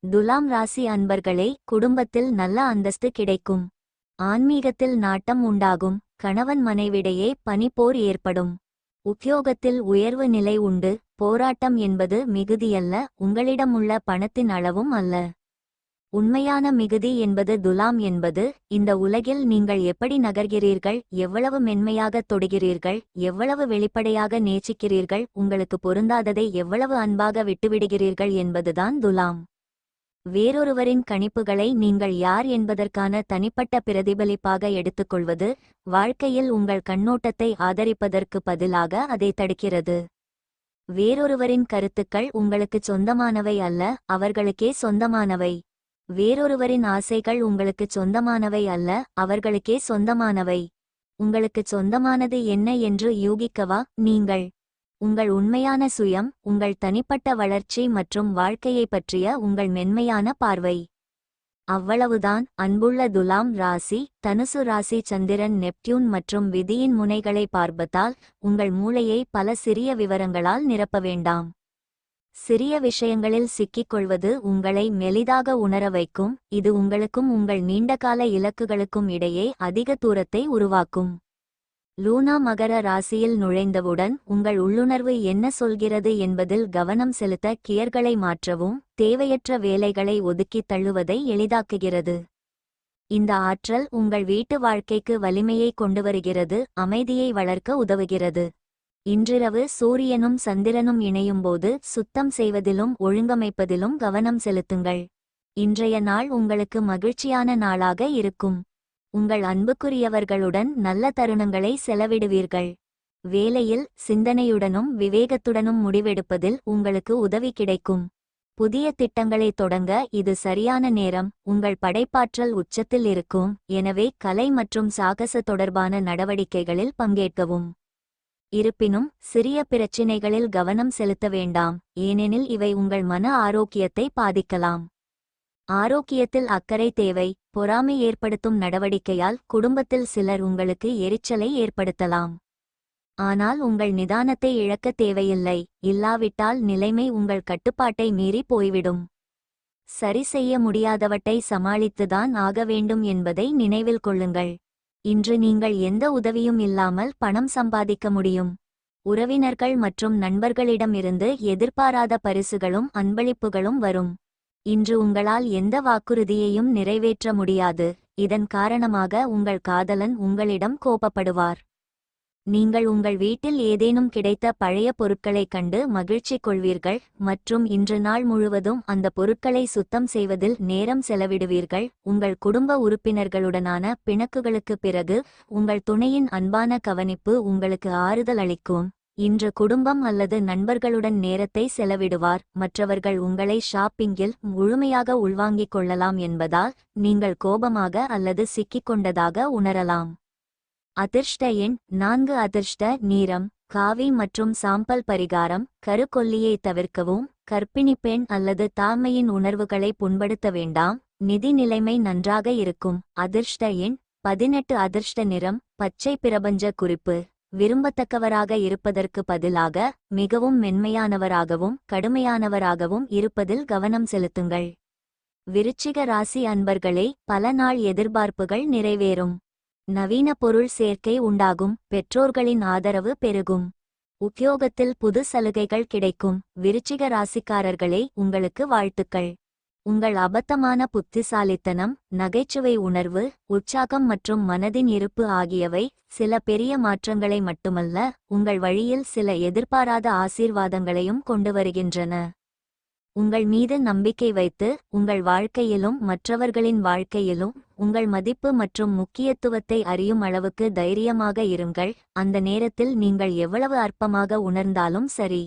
S1: துலாம் ராசி அன்பர்களே, குடும்பத்தில் நல்ல அந்தஸ்து கிடைக்கும். ஆன்மீகத்தில் நாட்டம் உண்டாகும். கணவன் மனைவிடையே பனிப்போர் ஏற்படும். உத்தியோகத்தில் உயர்வு நிலை உண்டு. போராட்டம் என்பது மிகுதியல்ல, உங்களிடமுள்ள பணத்தின் அளவும் அல்ல. உண்மையான மிகுதி என்பது துலாம் என்பது இந்த உலகில் நீங்கள் எப்படி நகர்கிறீர்கள், எவ்வளவு மென்மையாக தொடுகிறீர்கள், எவ்வளவு வெளிப்படையாக நேசிக்கிறீர்கள், உங்களுக்கு பொருந்தாததை எவ்வளவு அன்பாக விட்டுவிடுகிறீர்கள் என்பதுதான் துலாம். வேறொருவரின் கணிப்புகளை நீங்கள் யார் என்பதற்கான தனிப்பட்ட பிரதிபலிப்பாக எடுத்துக்கொள்வது வாழ்க்கையில் உங்கள் கண்ணோட்டத்தை ஆதரிப்பதற்கு பதிலாக அதை தடுக்கிறது. வேறொருவரின் கருத்துக்கள் உங்களுக்கு சொந்தமானவை அல்ல, அவர்களுக்கே சொந்தமானவை. வேறொருவரின் ஆசைகள் உங்களுக்கு சொந்தமானவை அல்ல, அவர்களுக்கே சொந்தமானவை. உங்களுக்கு சொந்தமானது என்ன என்று யூகிக்கவா நீங்கள்? உங்கள் உண்மையான சுயம், உங்கள் தனிப்பட்ட வளர்ச்சி மற்றும் வாழ்க்கையை பற்றிய உங்கள் மென்மையான பார்வை. அவ்வளவுதான். அன்புள்ள துலாம் ராசி, தனுசு ராசி சந்திரன், நெப்டியூன் மற்றும் விதியின் முனைகளை பார்ப்பதால் உங்கள் மூளையை பல சிறிய விவரங்களால் நிரப்ப வேண்டாம். சிறிய விஷயங்களில் சிக்கிக்கொள்வது உங்களை மெலிதாக உணர வைக்கும். இது உங்களுக்கும் உங்கள் நீண்டகால இலக்குகளுக்கும் இடையே அதிக தூரத்தை உருவாக்கும். லூனா மகர ராசியில் நுழைந்தவுடன் உங்கள் உள்ளுணர்வு என்ன சொல்கிறது என்பதில் கவனம் செலுத்த கியர்களை மாற்றவும். தேவையற்ற வேலைகளை ஒதுக்கித் தள்ளுவதை எளிதாக்குகிறது. இந்த ஆற்றல் உங்கள் வீட்டு வாழ்க்கைக்கு வலிமையை கொண்டு வருகிறது, அமைதியை வளர்க்க உதவுகிறது. இன்றிரவு சூரியனும் சந்திரனும் இணையும்போது சுத்தம் செய்வதிலும் ஒழுங்கமைப்பதிலும் கவனம் செலுத்துங்கள். இன்றைய நாள் உங்களுக்கு மகிழ்ச்சியான நாளாக இருக்கும். உங்கள் அன்புக்குரியவர்களுடன் நல்ல தருணங்களை செலவிடுவீர்கள். வேலையில் சிந்தனையுடனும் விவேகத்துடனும் முடிவெடுப்பதில் உங்களுக்கு உதவி கிடைக்கும். புதிய திட்டங்களை தொடங்க இது சரியான நேரம். உங்கள் படைப்பாற்றல் உச்சத்தில் இருக்கும். எனவே கலை மற்றும் சாகச தொடர்பான நடவடிக்கைகளில் பங்கேற்கவும். இருப்பினும் சிறிய பிரச்சினைகளில் கவனம் செலுத்த வேண்டாம், ஏனெனில் இவை உங்கள் மன ஆரோக்கியத்தை பாதிக்கலாம். ஆரோக்கியத்தில் அக்கறை தேவை. பொறாமை ஏற்படுத்தும் நடவடிக்கையால் குடும்பத்தில் சிலர் உங்களுக்கு எரிச்சலை ஏற்படுத்தலாம். ஆனால் உங்கள் நிதானத்தை இழக்க தேவையில்லை, இல்லாவிட்டால் நிலைமை உங்கள் கட்டுப்பாட்டை மீறி போய்விடும். சரி செய்ய முடியாதவற்றை சமாளித்துதான் ஆக வேண்டும் என்பதை நினைவில் கொள்ளுங்கள். இன்று நீங்கள் எந்த உதவியும் இல்லாமல் பணம் சம்பாதிக்க முடியும். உறவினர்கள் மற்றும் நண்பர்களிடமிருந்து எதிர்பாராத பரிசுகளும் அன்பளிப்புகளும் வரும். இன்று உங்களால் எந்த வாக்குறுதியையும் நிறைவேற்ற முடியாது. இதன் காரணமாக உங்கள் காதலன் உங்களிடம் கோபப்படுவார். நீங்கள் உங்கள் வீட்டில் ஏதேனும் கிடைத்த பழைய பொருட்களைக் கண்டு மகிழ்ச்சி கொள்வீர்கள் மற்றும் இன்று நாள் முழுவதும் அந்த பொருட்களை சுத்தம் செய்வதில் நேரம் செலவிடுவீர்கள். உங்கள் குடும்ப உறுப்பினர்களுடனான பிணக்குகளுக்குப் பிறகு உங்கள் துணையின் அன்பான கவனிப்பு உங்களுக்கு ஆறுதல் அளிக்கும். இன்று குடும்பம் அல்லது நண்பர்களுடன் நேரத்தை செலவிடுவார். மற்றவர்கள் உங்களை ஷாப்பிங்கில் முழுமையாக உள்வாங்கிக் கொள்ளலாம் என்பதால் நீங்கள் கோபமாக அல்லது சிக்கிக்கொண்டதாக உணரலாம். அதிர்ஷ்ட எண் 4. அதிர்ஷ்ட நிறம் காவி மற்றும் சாம்பல். பரிகாரம்: கருக்கொல்லியை தவிர்க்கவும். கர்ப்பிணி பெண் அல்லது தாய்மையின் உணர்வுகளை புண்படுத்த வேண்டாம். நிதி நிலைமை நன்றாக இருக்கும். அதிர்ஷ்ட எண் 18. அதிர்ஷ்ட நிறம் பச்சை. பிரபஞ்ச குறிப்பு: விரும்பத்தக்கவராக இருப்பதற்கு பதிலாக மிகவும் மென்மையானவராகவும் கடுமையானவராகவும் இருப்பதில் கவனம் செலுத்துங்கள். விருச்சிக ராசி அன்பர்களே, பல நாள் எதிர்பார்ப்புகள் நிறைவேறும். நவீன பொருள் சேர்க்கை உண்டாகும். பெற்றோர்களின் ஆதரவு பெருகும். உத்தியோகத்தில் புது சலுகைகள் கிடைக்கும். விருச்சிக ராசிக்காரர்களே, உங்களுக்கு வாழ்த்துக்கள். உங்கள் அபத்தமான புத்திசாலித்தனம், நகைச்சுவை உணர்வு, உற்சாகம் மற்றும் மனதின் இருப்பு ஆகியவை சில பெரிய மாற்றங்களை மட்டுமல்ல, உங்கள் வழியில் சில எதிர்பாராத ஆசீர்வாதங்களையும் கொண்டு வருகின்றன. உங்கள் மீது நம்பிக்கை வைத்து உங்கள் வாழ்க்கையிலும் மற்றவர்களின் வாழ்க்கையிலும் உங்கள் மதிப்பு மற்றும் முக்கியத்துவத்தை அறியும் அளவுக்கு தைரியமாக இருங்கள். அந்த நேரத்தில் நீங்கள் எவ்வளவு அற்பமாக உணர்ந்தாலும் சரி.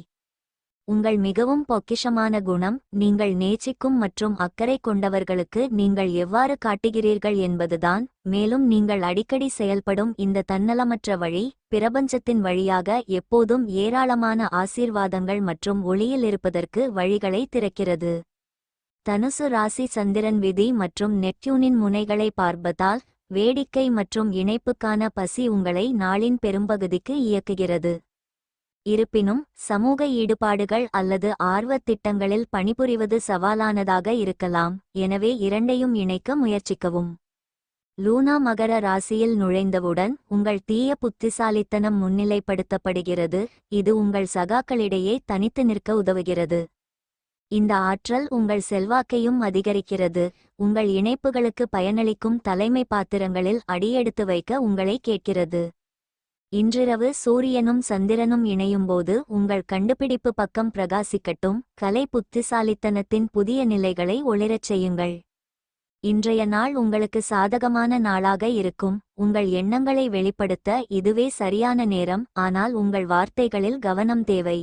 S1: உங்கள் மிகவும் பொக்கிஷமான குணம், நீங்கள் நேசிக்கும் மற்றும் அக்கறை கொண்டவர்களுக்கு நீங்கள் எவ்வாறு காட்டுகிறீர்கள் என்பதுதான். மேலும் நீங்கள் அடிக்கடி செயல்படும் இந்த தன்னலமற்ற வழி, பிரபஞ்சத்தின் வழியாக எப்போதும் ஏராளமான ஆசீர்வாதங்கள் மற்றும் ஒளியில் இருப்பதற்கு வழிகளை திறக்கிறது. தனுசு ராசி சந்திரன் விதி மற்றும் நெப்டியூனின் முனைகளை பார்ப்பதால் வேடிக்கை மற்றும் இணைப்புக்கான பசி உங்களை நாளின் பெரும்பகுதிக்கு இயக்குகிறது. இருப்பினும் சமூக ஈடுபாடுகள் அல்லது ஆர்வத் திட்டங்களில் பணிபுரிவது சவாலானதாக இருக்கலாம். எனவே இரண்டையும் இணைக்க முயற்சிக்கவும். லூனா மகர ராசியில் நுழைந்தவுடன் உங்கள் தீய புத்திசாலித்தனம் முன்னிலைப்படுத்தப்படுகிறது. இது உங்கள் சகாக்களிடையே தனித்து நிற்க உதவுகிறது. இந்த ஆற்றல் உங்கள் செல்வாக்கையும் அதிகரிக்கிறது. உங்கள் இணைப்புகளுக்கு பயனளிக்கும் தலைமை பாத்திரங்களில் அடியெடுத்து வைக்க உங்களை கேட்கிறது. இன்றிரவு சூரியனும் சந்திரனும் இணையும்போது உங்கள் கண்டுபிடிப்பு பக்கம் பிரகாசிக்கட்டும். கலை புத்திசாலித்தனத்தின் புதிய நிலைகளை ஒளிரச் செய்யுங்கள். இன்றைய நாள் உங்களுக்கு சாதகமான நாளாக இருக்கும். உங்கள் எண்ணங்களை வெளிப்படுத்த இதுவே சரியான நேரம், ஆனால் உங்கள் வார்த்தைகளில் கவனம் தேவை.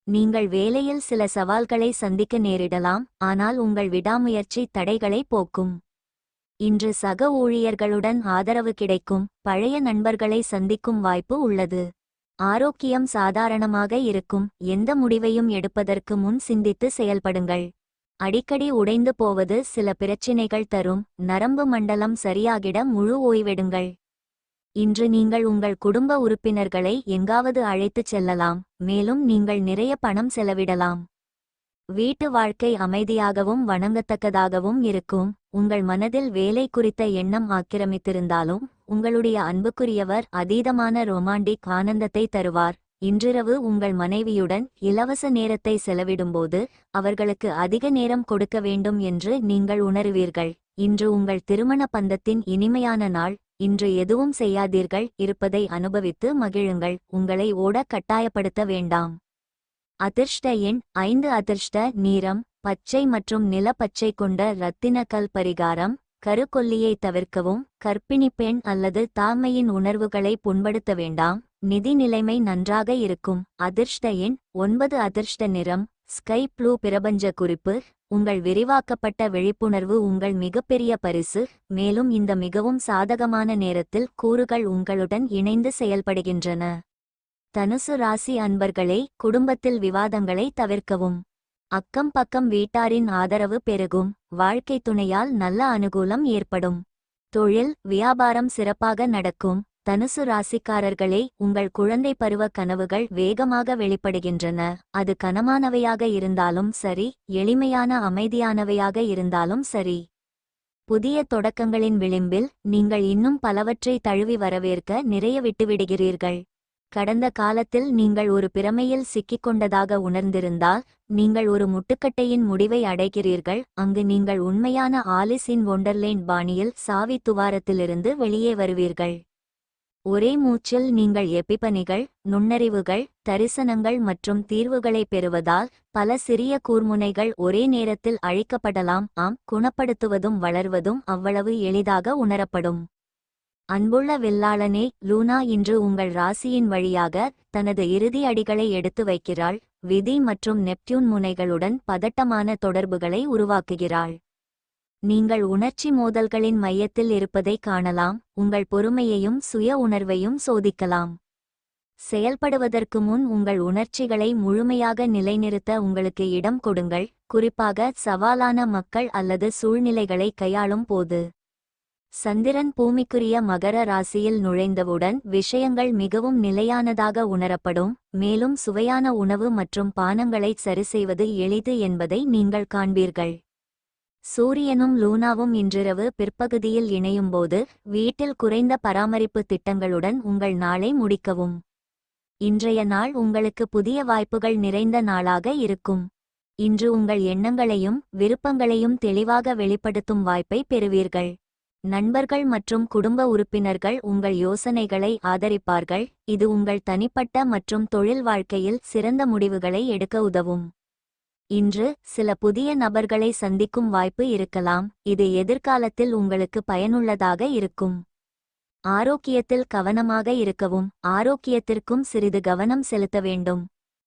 S1: நீங்கள் வேலையில் சில சவால்களை சந்திக்க நேரிடலாம், ஆனால் உங்கள் விடாமுயற்சி தடைகளை போக்கும். இன்று சக ஊழியர்களுடன் ஆதரவு கிடைக்கும். பழைய நண்பர்களை சந்திக்கும் வாய்ப்பு உள்ளது. ஆரோக்கியம் சாதாரணமாக இருக்கும். எந்த முடிவையும் எடுப்பதற்கு முன் சிந்தித்து செயல்படுங்கள். அடிக்கடி உடைந்து போவது சில பிரச்சினைகள் தரும். நரம்பு மண்டலம் சரியாகிட முழு ஓய்வெடுங்கள். இன்று நீங்கள் உங்கள் குடும்ப உறுப்பினர்களை எங்காவது அழைத்துச் செல்லலாம், மேலும் நீங்கள் நிறைய பணம் செலவிடலாம். வீட்டு வாழ்க்கை அமைதியாகவும் வணங்கத்தக்கதாகவும் இருக்கும். உங்கள் மனதில் வேலை குறித்த எண்ணம் ஆக்கிரமித்திருந்தாலும் உங்களுடைய அன்புக்குரியவர் அதீதமான ரொமாண்டிக் ஆனந்தத்தை தருவார். இன்றிரவு உங்கள் மனைவியுடன் இலவச நேரத்தை செலவிடும்போது அவர்களுக்கு அதிக நேரம் கொடுக்க வேண்டும் என்று நீங்கள் உணருவீர்கள். இன்று உங்கள் திருமண பந்தத்தின் இனிமையான நாள். இன்று எதுவும் செய்யாதீர்கள், இருப்பதை அனுபவித்து மகிழுங்கள். உங்களை ஓட கட்டாயப்படுத்த வேண்டாம். அதிர்ஷ்ட எண் 5. அதிர்ஷ்ட நிறம் பச்சை மற்றும் நில பச்சை கொண்ட இரத்தினக்கல். பரிகாரம்: கருக்கொல்லியை தவிர்க்கவும். கர்ப்பிணி பெண் அல்லது தாய்மையின் உணர்வுகளை புண்படுத்த வேண்டாம். நிதி நிலைமை நன்றாக இருக்கும். அதிர்ஷ்ட எண் 9. அதிர்ஷ்ட நிறம் ஸ்கை ப்ளூ. பிரபஞ்ச குறிப்பு: உங்கள் விரிவாக்கப்பட்ட விழிப்புணர்வு உங்கள் மிகப்பெரிய பரிசு. மேலும் இந்த மிகவும் சாதகமான நேரத்தில் கூறுகள் உங்களுடன் இணைந்து செயல்படுகின்றன. தனுசு ராசி அன்பர்களே, குடும்பத்தில் விவாதங்களை தவிர்க்கவும். அக்கம் பக்கம் வீட்டாரின் ஆதரவு பெருகும். வாழ்க்கை துணையால் நல்ல அனுகூலம் ஏற்படும். தொழில் வியாபாரம் சிறப்பாக நடக்கும். தனுசு ராசிக்காரர்களே, உங்கள் குழந்தை பருவ கனவுகள் வேகமாக வெளிப்படுகின்றன. அது கனமானவையாக இருந்தாலும் சரி, எளிமையான அமைதியானவையாக இருந்தாலும் சரி. புதிய தொடக்கங்களின் விளிம்பில் நீங்கள் இன்னும் பலவற்றை தழுவி வரவேற்க நிறைய விட்டுவிடுகிறீர்கள். கடந்த காலத்தில் நீங்கள் ஒரு பிரமையில் சிக்கிக்கொண்டதாக உணர்ந்திருந்தால், நீங்கள் ஒரு முட்டுக்கட்டையின் முடிவை அடைகிறீர்கள். அங்கு நீங்கள் உண்மையான ஆலிஸ் இன் வொண்டர்லேண்ட் பாணியில் சாவி துவாரத்திலிருந்து வெளியே வருவீர்கள். ஒரே மூச்சில் நீங்கள் எபிபனிகள், நுண்ணறிவுகள், தரிசனங்கள் மற்றும் தீர்வுகளை பெறுவதால் பல சிறிய கூர்முனைகள் ஒரே நேரத்தில் அழிக்கப்படலாம். குணப்படுத்துவதும் வளர்வதும் அவ்வளவு எளிதாக உணரப்படும். அன்புள்ள வெள்ளாளனே, லூனா இன்று உங்கள் ராசியின் வழியாக தனது இறுதி அடிகளை எடுத்து வைக்கிறாள். விதி மற்றும் நெப்டியூன் முனைகளுடன் பதட்டமான தொடர்புகளை உருவாக்குகிறாள். நீங்கள் உணர்ச்சி மோதல்களின் மையத்தில் இருப்பதை காணலாம். உங்கள் பொறுமையையும் சுய உணர்வையும் சோதிக்கலாம். செயல்படுவதற்கு முன் உங்கள் உணர்ச்சிகளை முழுமையாக நிலைநிறுத்த உங்களுக்கு இடம் கொடுங்கள், குறிப்பாக சவாலான மக்கள் அல்லது சூழ்நிலைகளை கையாளும் போது. சந்திரன் பூமிக்குரிய மகர ராசியில் நுழைந்தவுடன் விஷயங்கள் மிகவும் நிலையானதாக உணரப்படும். மேலும் சுவையான உணவு மற்றும் பானங்களை சரிசெய்வது எளிது என்பதை நீங்கள் காண்பீர்கள். சூரியனும் லூனாவும் இன்றிரவு பிற்பகுதியில் இணையும்போது வீட்டில் குறைந்த பராமரிப்பு திட்டங்களுடன் உங்கள் நாளை முடிக்கவும். இன்றைய நாள் உங்களுக்கு புதிய வாய்ப்புகள் நிறைந்த நாளாக இருக்கும். இன்று உங்கள் எண்ணங்களையும் விருப்பங்களையும் தெளிவாக வெளிப்படுத்தும் வாய்ப்பை பெறுவீர்கள். நண்பர்கள் மற்றும் குடும்ப உறுப்பினர்கள் உங்கள் யோசனைகளை ஆதரிப்பார்கள். இது உங்கள் தனிப்பட்ட மற்றும் தொழில் வாழ்க்கையில் சிறந்த முடிவுகளை எடுக்க உதவும். இன்று சில புதிய நபர்களை சந்திக்கும் வாய்ப்பு இருக்கலாம். இது எதிர்காலத்தில் உங்களுக்கு பயனுள்ளதாக இருக்கும். ஆரோக்கியத்தில் கவனமாக இருக்கவும். ஆரோக்கியத்திற்கும் சிறிது கவனம் செலுத்த வேண்டும்.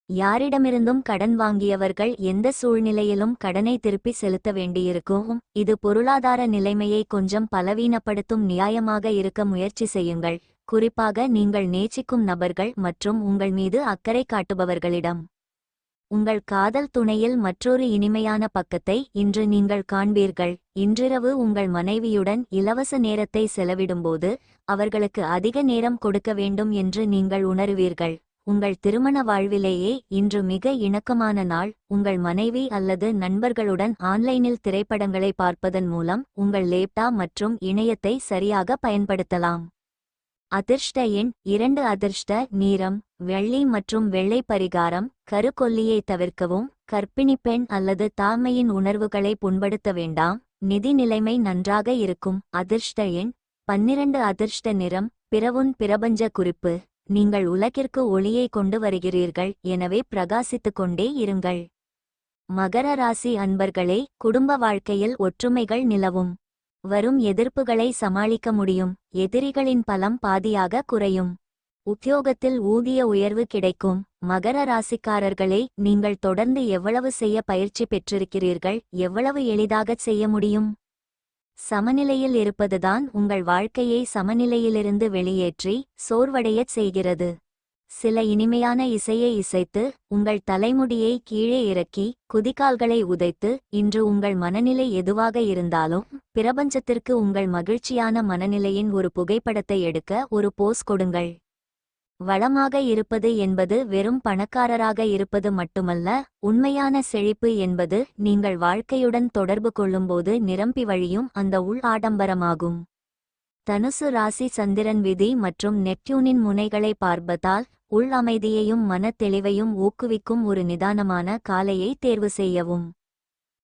S1: யாரிடமிருந்தும் கடன் வாங்கியவர்கள் எந்த சூழ்நிலையிலும் கடனை திருப்பி செலுத்த வேண்டியிருக்கும். இது பொருளாதார நிலைமையை கொஞ்சம் பலவீனப்படுத்தும். நியாயமாக இருக்க முயற்சி செய்யுங்கள், குறிப்பாக நீங்கள் நேசிக்கும் நபர்கள் மற்றும் உங்கள் மீது அக்கறை காட்டுபவர்களிடம். உங்கள் காதல் துணையில் மற்றொரு இனிமையான பக்கத்தை இன்று நீங்கள் காண்பீர்கள். இன்றிரவு உங்கள் மனைவியுடன் இலவச நேரத்தை செலவிடும்போது அவர்களுக்கு அதிக நேரம் கொடுக்க வேண்டும் என்று நீங்கள் உணருவீர்கள். உங்கள் திருமண வாழ்விலேயே இன்று மிக இணக்கமான நாள். உங்கள் மனைவி அல்லது நண்பர்களுடன் ஆன்லைனில் திரைப்படங்களை பார்ப்பதன் மூலம் உங்கள் லேப்டாப் மற்றும் இணையத்தை சரியாக பயன்படுத்தலாம். அதிர்ஷ்ட எண் 2. அதிர்ஷ்ட நிறம் வெள்ளி மற்றும் வெள்ளை. பரிகாரம்: கருக்கொல்லியை தவிர்க்கவும். கர்ப்பிணி பெண் அல்லது தாய்மையின் உணர்வுகளை புண்படுத்த வேண்டாம். நிதி நிலைமை நன்றாக இருக்கும். அதிர்ஷ்ட எண் 12. அதிர்ஷ்ட நிறம் பிரவுன். பிரபஞ்ச குறிப்பு: நீங்கள் உலகிற்கு ஒளியை கொண்டு வருகிறீர்கள், எனவே பிரகாசித்துக் கொண்டே இருங்கள். மகர ராசி அன்பர்களே, குடும்ப வாழ்க்கையில் ஒற்றுமைகள் நிலவும். வரும் எதிர்ப்புகளை சமாளிக்க முடியும். எதிரிகளின் பலம் பாதியாக குறையும். உத்தியோகத்தில் ஊதிய உயர்வு கிடைக்கும். மகர ராசிக்காரர்களே, நீங்கள் தொடர்ந்து எவ்வளவு செய்ய பயிற்சி பெற்றிருக்கிறீர்கள், எவ்வளவு எளிதாகச் செய்ய முடியும். சமநிலையில் இருப்பதுதான் உங்கள் வாழ்க்கையை சமநிலையிலிருந்து வெளியேற்றி சோர்வடையச் செய்கிறது. சில இனிமையான இசையை இசைத்து உங்கள் தலைமுடியை கீழே இறக்கி குதிகால்களை உதைத்து இன்று உங்கள் மனநிலை எதுவாக இருந்தாலும் பிரபஞ்சத்திற்கு உங்கள் மகிழ்ச்சியான மனநிலையின் ஒரு புகைப்படத்தை எடுக்க ஒரு போஸ் கொடுங்கள். வளமாக இருப்பது என்பது வெறும் பணக்காரராக இருப்பது மட்டுமல்ல, உண்மையான செழிப்பு என்பது நீங்கள் வாழ்க்கையுடன் தொடர்பு கொள்ளும்போது நிரம்பி வழியும் அந்த உள் ஆடம்பரமாகும். தனுசு ராசி சந்திரன் விதி மற்றும் நெப்டியூனின் முனைகளை பார்ப்பதால் உள் அமைதியையும் மன தெளிவையும் ஊக்குவிக்கும் ஒரு நிதானமான காலையை தேர்வு செய்யவும்.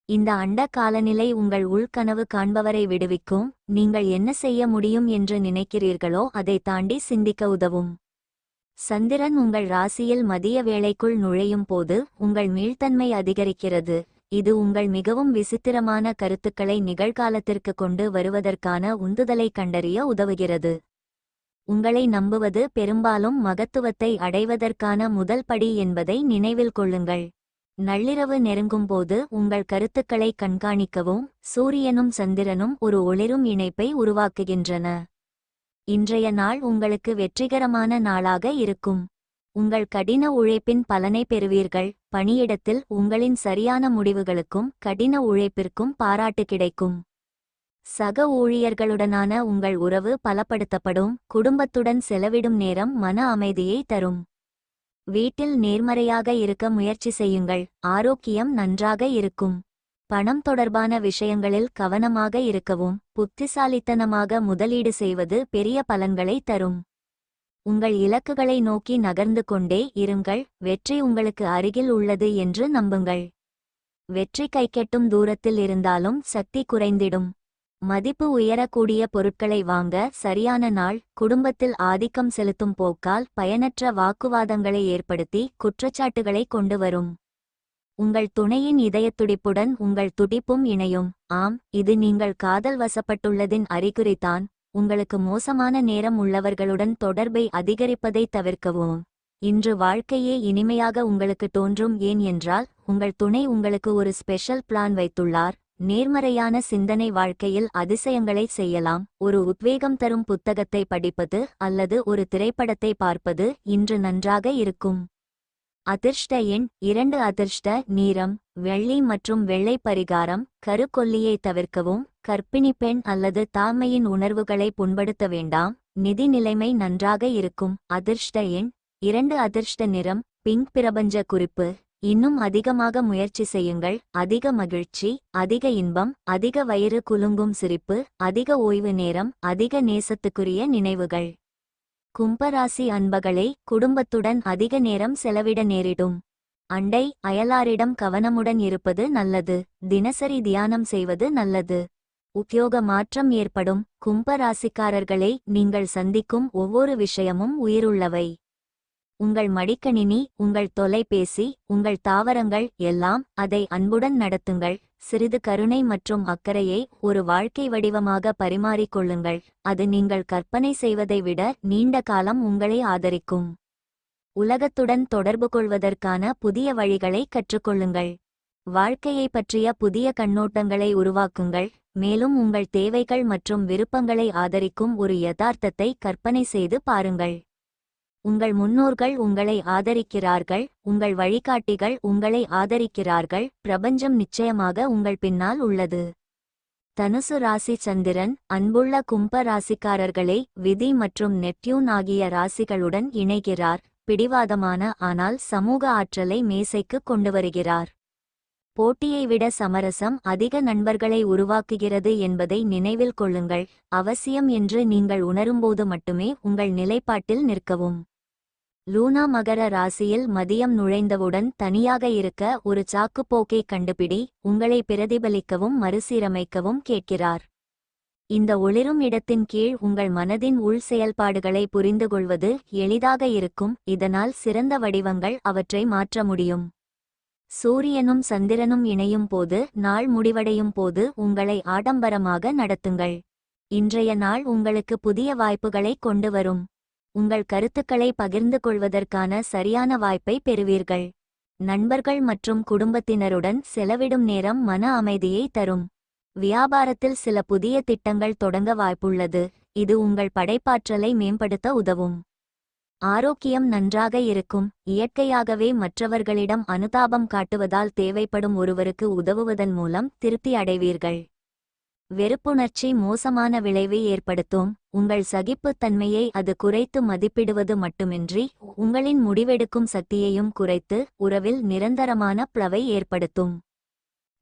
S1: இந்த அண்ட காலநிலை உங்கள் உள்கனவு காண்பவரை விடுவிக்கும். நீங்கள் என்ன செய்ய முடியும் என்று நினைக்கிறீர்களோ அதை தாண்டி சிந்திக்க உதவும். சந்திரன் உங்கள் ராசியில் மதிய வேளைக்குள் நுழையும் போது உங்கள் மீள்தன்மை அதிகரிக்கிறது. இது உங்கள் மிகவும் விசித்திரமான கருத்துக்களை நிகழ்காலத்திற்கு கொண்டு வருவதற்கான உந்துதலை கண்டறிய உதவுகிறது. உங்களை நம்புவது பெரும்பாலும் மகத்துவத்தை அடைவதற்கான முதல் படி என்பதை நினைவில் கொள்ளுங்கள். நள்ளிரவு நெருங்கும்போது உங்கள் கருத்துக்களை கண்காணிக்கவும். சூரியனும் சந்திரனும் ஒரு ஒளிரும் இணைப்பை உருவாக்குகின்றன. இன்றைய நாள் உங்களுக்கு வெற்றிகரமான நாளாக இருக்கும். உங்கள் கடின உழைப்பின் பலனை பெறுவீர்கள். பணியிடத்தில் உங்களின் சரியான முடிவுகளுக்கும் கடின உழைப்பிற்கும் பாராட்டு கிடைக்கும். சக ஊழியர்களுடனான உங்கள் உறவு பலப்படுத்தப்படும். குடும்பத்துடன் செலவிடும் நேரம் மன அமைதியை தரும். வீட்டில் நேர்மறையாக இருக்க முயற்சி செய்யுங்கள். ஆரோக்கியம் நன்றாக இருக்கும். பணம் தொடர்பான விஷயங்களில் கவனமாக இருக்கவும். புத்திசாலித்தனமாக முதலீடு செய்வது பெரிய பலன்களை தரும். உங்கள் இலக்குகளை நோக்கி நகர்ந்து கொண்டே இருங்கள். வெற்றி உங்களுக்கு அருகில் உள்ளது என்று நம்புங்கள். வெற்றி கைக்கெட்டும் தூரத்தில் இருந்தாலும் சக்தி குறைந்திடும். மதிப்பு உயரக்கூடிய பொருட்களை வாங்க சரியான நாள். குடும்பத்தில் ஆதிக்கம் செலுத்தும் போக்கால் பயனற்ற வாக்குவாதங்களை ஏற்படுத்தி குற்றச்சாட்டுகளை கொண்டு வரும். உங்கள் துணையின் இதயத்துடிப்புடன் உங்கள் துடிப்பும் இணையும். ஆம், இது நீங்கள் காதல் வசப்பட்டுள்ளதின் அறிகுறிதான். உங்களுக்கு மோசமான நேரம் உள்ளவர்களுடன் தொடர்பை அதிகரிப்பதை தவிர்க்கவும். இன்று வாழ்க்கையே இனிமையாக உங்களுக்கு தோன்றும். ஏன் என்றால் உங்கள் துணை உங்களுக்கு ஒரு ஸ்பெஷல் பிளான் வைத்துள்ளார். நேர்மறையான சிந்தனை வாழ்க்கையில் அதிசயங்களை செய்யலாம். ஒரு உத்வேகம் தரும் புத்தகத்தை படிப்பது அல்லது ஒரு திரைப்படத்தை பார்ப்பது இன்று நன்றாக இருக்கும். அதிர்ஷ்ட எண் 2. அதிர்ஷ்ட நிறம் வெள்ளி மற்றும் வெள்ளை. பரிகாரம்: கருக்கொல்லியை தவிர்க்கவும். கர்ப்பிணி பெண் அல்லது தாய்மையின் உணர்வுகளை புண்படுத்த வேண்டாம். நிதி நிலைமை நன்றாக இருக்கும். அதிர்ஷ்ட எண் 2. அதிர்ஷ்ட நிறம் பிங்க். பிரபஞ்ச குறிப்பு: இன்னும் அதிகமாக முயற்சி செய்யுங்கள். அதிக மகிழ்ச்சி, அதிக இன்பம், அதிக வயிறு குலுங்கும் சிரிப்பு, அதிக ஓய்வு நேரம், அதிக நேசத்துக்குரிய நினைவுகள். கும்பராசி அன்பர்களே, குடும்பத்துடன் அதிக நேரம் செலவிட நேரிடும். அண்டை அயலாரிடம் கவனமுடன் இருப்பது நல்லது. தினசரி தியானம் செய்வது நல்லது. உத்தியோக மாற்றம் ஏற்படும். கும்பராசிக்காரர்களே, நீங்கள் சந்திக்கும் ஒவ்வொரு விஷயமும் உயிருள்ளவை. உங்கள் மடிக்கணினி, உங்கள் தொலைபேசி, உங்கள் தாவரங்கள் எல்லாம். அதை அன்புடன் நடத்துங்கள். சிறிது கருணை மற்றும் அக்கறையை ஒரு வாழ்க்கை வடிவமாக பரிமாறிக்கொள்ளுங்கள். அது நீங்கள் கற்பனை செய்வதை விட நீண்ட காலம் உங்களை ஆதரிக்கும். உலகத்துடன் தொடர்பு கொள்வதற்கான புதிய வழிகளை கற்றுக்கொள்ளுங்கள். வாழ்க்கையை பற்றிய புதிய கண்ணோட்டங்களை உருவாக்குங்கள். மேலும் உங்கள் தேவைகள் மற்றும் விருப்பங்களை ஆதரிக்கும் ஒரு யதார்த்தத்தை கற்பனை செய்து பாருங்கள். உங்கள் முன்னோர்கள் உங்களை ஆதரிக்கிறார்கள். உங்கள் வழிகாட்டிகள் உங்களை ஆதரிக்கிறார்கள். பிரபஞ்சம் நிச்சயமாக உங்கள் பின்னால் உள்ளது. தனுசு ராசி சந்திரன். அன்புள்ள கும்ப ராசிக்காரர்களே, விதி மற்றும் நெப்டியூன் ஆகிய ராசிகளுடன் இணைகிறார். பிடிவாதமான ஆனால் சமூக ஆற்றலை மேசைக்கு கொண்டு வருகிறார். போட்டியை விட சமரசம் அதிக நண்பர்களை உருவாக்குகிறது என்பதை நினைவில் கொள்ளுங்கள். அவசியம் என்று நீங்கள் உணரும்போது மட்டுமே உங்கள் நிலைப்பாட்டில் நிற்கவும். லூனா மகர ராசியில் மதியம் நுழைந்தவுடன் தனியாக இருக்க ஒரு சாக்குப்போக்கை கண்டுபிடி. உங்களை பிரதிபலிக்கவும் மறுசீரமைக்கவும் கேட்கிறார். இந்த ஒளிரும் இடத்தின் கீழ் உங்கள் மனதின் உள் செயல்பாடுகளை புரிந்துகொள்வது எளிதாக இருக்கும். இதனால் சிறந்த வடிவங்கள் அவற்றை மாற்ற முடியும். சூரியனும் சந்திரனும் இணையும் போது, நாள் முடிவடையும் போது உங்களை ஆடம்பரமாக நடத்துங்கள். இன்றைய நாள் உங்களுக்கு புதிய வாய்ப்புகளை கொண்டு வரும். உங்கள் கருத்துக்களை பகிர்ந்து கொள்வதற்கான சரியான வாய்ப்பை பெறுவீர்கள். நண்பர்கள் மற்றும் குடும்பத்தினருடன் செலவிடும் நேரம் மன அமைதியை தரும். வியாபாரத்தில் சில புதிய திட்டங்கள் தொடங்க வாய்ப்புள்ளது. இது உங்கள் படைப்பாற்றலை மேம்படுத்த உதவும். ஆரோக்கியம் நன்றாக இருக்கும். இயற்கையாகவே மற்றவர்களிடம் அனுதாபம் காட்டுவதால் தேவைப்படும் ஒருவருக்கு உதவுவதன் மூலம் திருப்தி அடைவீர்கள். வெறுப்புணர்ச்சி மோசமான விளைவை ஏற்படுத்தும். உங்கள் சகிப்புத்தன்மையை அது குறைத்து மதிப்பிடுவது மட்டுமின்றி உங்களின் முடிவெடுக்கும் சக்தியையும் குறைத்து உறவில் நிரந்தரமான பிளவை ஏற்படுத்தும்.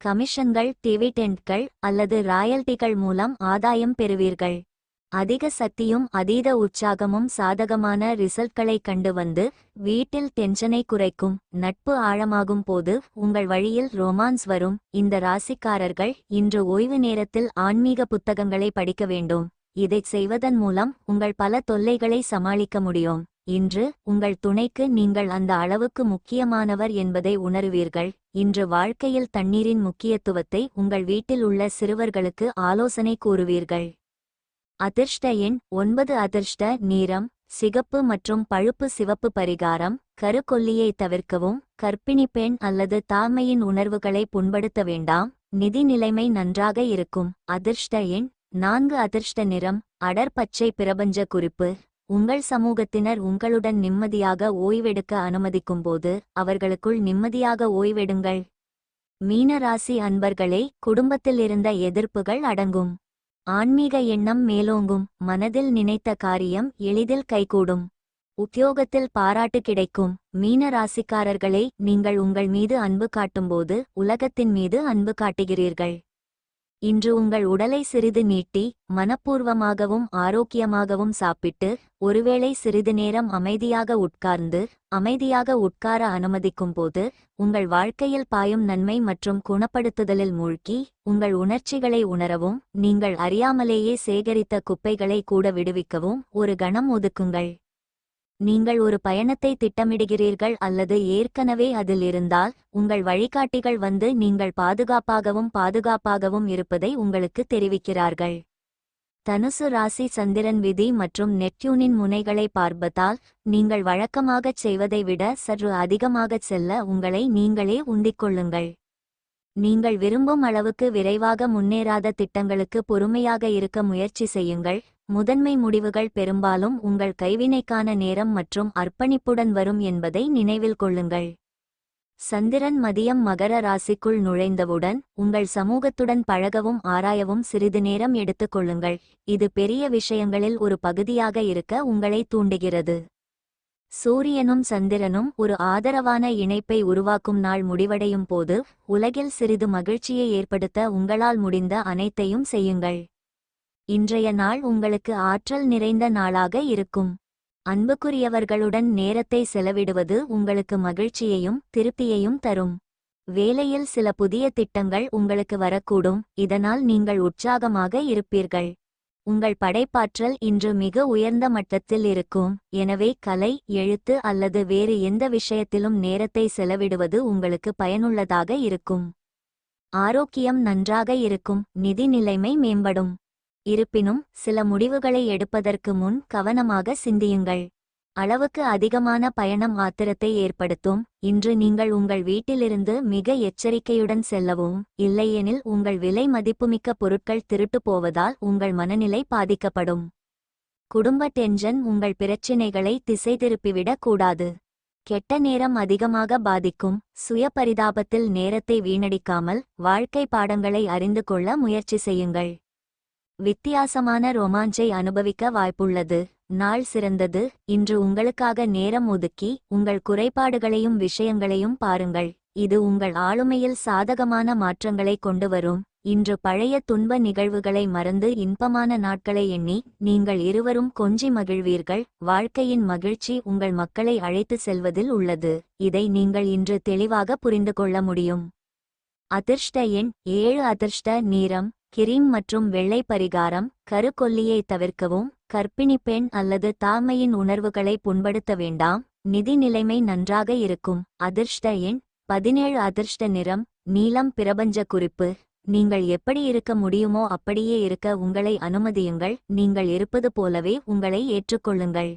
S1: கமிஷன்கள், டிவிடெண்ட்கள் அல்லது ராயல்டிகள் மூலம் ஆதாயம் பெறுவீர்கள். அதிக சக்தியும் அதீத உற்சாகமும் சாதகமான ரிசல்ட்களை கண்டு வந்து வீட்டில் டென்ஷனை குறைக்கும். நட்பு ஆழமாகும் போது உங்கள் வழியில் ரொமான்ஸ் வரும். இந்த ராசிக்காரர்கள் இன்று ஓய்வு நேரத்தில் ஆன்மீக புத்தகங்களை படிக்க வேண்டும். இதைச் செய்வதன் மூலம் உங்கள் பல தொல்லைகளை சமாளிக்க முடியும். இன்று உங்கள் துணைக்கு நீங்கள் அந்த அளவுக்கு முக்கியமானவர் என்பதை உணருவீர்கள். இன்று வாழ்க்கையில் தண்ணீரின் முக்கியத்துவத்தை உங்கள் வீட்டில் உள்ள சிறுவர்களுக்கு ஆலோசனை கூறுவீர்கள். அதிர்ஷ்ட எண் 9. அதிர்ஷ்ட நிறம் சிகப்பு மற்றும் பழுப்பு சிவப்பு. பரிகாரம்: கருக்கொல்லியை தவிர்க்கவும். கர்ப்பிணி பெண் அல்லது தாய்மையின் உணர்வுகளை புண்படுத்த வேண்டாம். நிதி நிலைமை நன்றாக இருக்கும். அதிர்ஷ்ட எண் 4. அதிர்ஷ்ட நிறம் அடர் பச்சை. பிரபஞ்ச குறிப்பு: உங்கள் சமூகத்தினர் உங்களுடன் நிம்மதியாக ஓய்வெடுக்க அனுமதிக்கும்போது அவர்களுக்குள் நிம்மதியாக ஓய்வெடுங்கள். மீன ராசி அன்பர்களே, குடும்பத்தில் இருந்த எதிர்ப்புகள் அடங்கும். ஆன்மீக எண்ணம் மேலோங்கும். மனதில் நினைத்த காரியம் எளிதில் கைகூடும். உத்தியோகத்தில் பாராட்டு கிடைக்கும். மீன ராசிக்காரர்களே, நீங்கள் உங்கள் மீது அன்பு காட்டும்போது உலகத்தின் மீது அன்பு காட்டுகிறீர்கள். இன்று உங்கள் உடலை சிறிது நீட்டி மனப்பூர்வமாகவும் ஆரோக்கியமாகவும் சாப்பிட்டு ஒருவேளை சிறிது நேரம் அமைதியாக உட்கார அனுமதிக்கும் போது உங்கள் வாழ்க்கையில் பாயும் நன்மை மற்றும் குணப்படுத்துதலில் மூழ்கி உங்கள் உணர்ச்சிகளை உணரவும் நீங்கள் அறியாமலேயே சேகரித்த குப்பைகளை கூட விடுவிக்கவும் ஒரு கணம் ஒதுக்குங்கள். நீங்கள் ஒரு பயணத்தை திட்டமிடுகிறீர்கள் அல்லது ஏற்கனவே அதில் இருந்தால் உங்கள் வழிகாட்டிகள் வந்து நீங்கள் பாதுகாப்பாகவும் இருப்பதை உங்களுக்கு தெரிவிக்கிறார்கள். தனுசு ராசி சந்திரன் விதி மற்றும் நெப்டியூனின் முனைகளை பார்ப்பதால் நீங்கள் வழக்கமாகச் செய்வதை விட சற்று அதிகமாகச் செல்ல உங்களை நீங்களே உந்திக்கொள்ளுங்கள். நீங்கள் விரும்பும் அளவுக்கு விரைவாக முன்னேறாத திட்டங்களுக்கு பொறுமையாக இருக்க முயற்சி செய்யுங்கள். முதன்மை முடிவுகள் பெரும்பாலும் உங்கள் கைவினைக்கான நேரம் மற்றும் அர்ப்பணிப்புடன் வரும் என்பதை நினைவில் கொள்ளுங்கள். சந்திரன் மதியம் மகர ராசிக்குள் நுழைந்தவுடன் உங்கள் சமூகத்துடன் பழகவும் ஆராயவும் சிறிது நேரம் எடுத்துக்கொள்ளுங்கள். இது பெரிய விஷயங்களில் ஒரு பகுதியாக இருக்க உங்களை தூண்டுகிறது. சூரியனும் சந்திரனும் ஒரு ஆதரவான இணைப்பை உருவாக்கும் நாள் முடிவடையும் போது உலகில் சிறிது மகிழ்ச்சியை ஏற்படுத்த உங்களால் முடிந்த அனைத்தையும் செய்யுங்கள். இன்றைய நாள் உங்களுக்கு ஆற்றல் நிறைந்த நாளாக இருக்கும். அன்புக்குரியவர்களுடன் நேரத்தை செலவிடுவது உங்களுக்கு மகிழ்ச்சியையும் திருப்தியையும் தரும். வேலையில் சில புதிய திட்டங்கள் உங்களுக்கு வரக்கூடும், இதனால் நீங்கள் உற்சாகமாக இருப்பீர்கள். உங்கள் படைப்பாற்றல் இன்று மிக உயர்ந்த மட்டத்தில் இருக்கும். எனவே கலை, எழுத்து அல்லது வேறு எந்த விஷயத்திலும் நேரத்தை செலவிடுவது உங்களுக்கு பயனுள்ளதாக இருக்கும். ஆரோக்கியம் நன்றாக இருக்கும். நிதி நிலைமை மேம்படும். இருப்பினும் சில முடிவுகளை எடுப்பதற்கு முன் கவனமாக சிந்தியுங்கள். அளவுக்கு அதிகமான பயணம் ஆத்திரத்தை ஏற்படுத்தும். இன்று நீங்கள் உங்கள் வீட்டிலிருந்து மிக எச்சரிக்கையுடன் செல்லவும், இல்லையெனில் உங்கள் விலை மதிப்புமிக்க பொருட்கள் திருட்டு போவதால் உங்கள் மனநிலை பாதிக்கப்படும். குடும்ப டென்ஷன் உங்கள் பிரச்சினைகளை திசை திருப்பிவிடக் கூடாது. கெட்ட நேரம் அதிகமாக பாதிக்கும். சுய பரிதாபத்தில் நேரத்தை வீணடிக்காமல் வாழ்க்கை பாடங்களை அறிந்து கொள்ள முயற்சி செய்யுங்கள். வித்தியாசமான ரொமான்ஸை அனுபவிக்க வாய்ப்புள்ளது. நாள் சிறந்தது. இன்று உங்களுக்காக நேரம் ஒதுக்கி உங்கள் குறைபாடுகளையும் விஷயங்களையும் பாருங்கள். இது உங்கள் ஆளுமையில் சாதகமான மாற்றங்களை கொண்டு வரும். இன்று பழைய துன்ப நிகழ்வுகளை மறந்து இன்பமான நாட்களை எண்ணி நீங்கள் இருவரும் கொஞ்சி மகிழ்வீர்கள். வாழ்க்கையின் மகிழ்ச்சி உங்கள் மக்களை அழைத்து செல்வதில் உள்ளது. இதை நீங்கள் இன்று தெளிவாக புரிந்து கொள்ள முடியும். அதிர்ஷ்ட எண் 7. அதிர்ஷ்ட நிறம் கிரீம் மற்றும் வெள்ளை. பரிகாரம்: கருக்கொல்லியை தவிர்க்கவும். கர்ப்பிணி பெண் அல்லது தாய்மையின் உணர்வுகளை புண்படுத்த வேண்டாம். நிதி நிலைமை நன்றாக இருக்கும். அதிர்ஷ்ட எண் 17. அதிர்ஷ்ட நிறம் நீலம். பிரபஞ்ச குறிப்பு: நீங்கள் எப்படி இருக்க முடியுமோ அப்படியே இருக்க உங்களை அனுமதியுங்கள். நீங்கள் இருப்பது போலவே உங்களை ஏற்றுக்கொள்ளுங்கள்.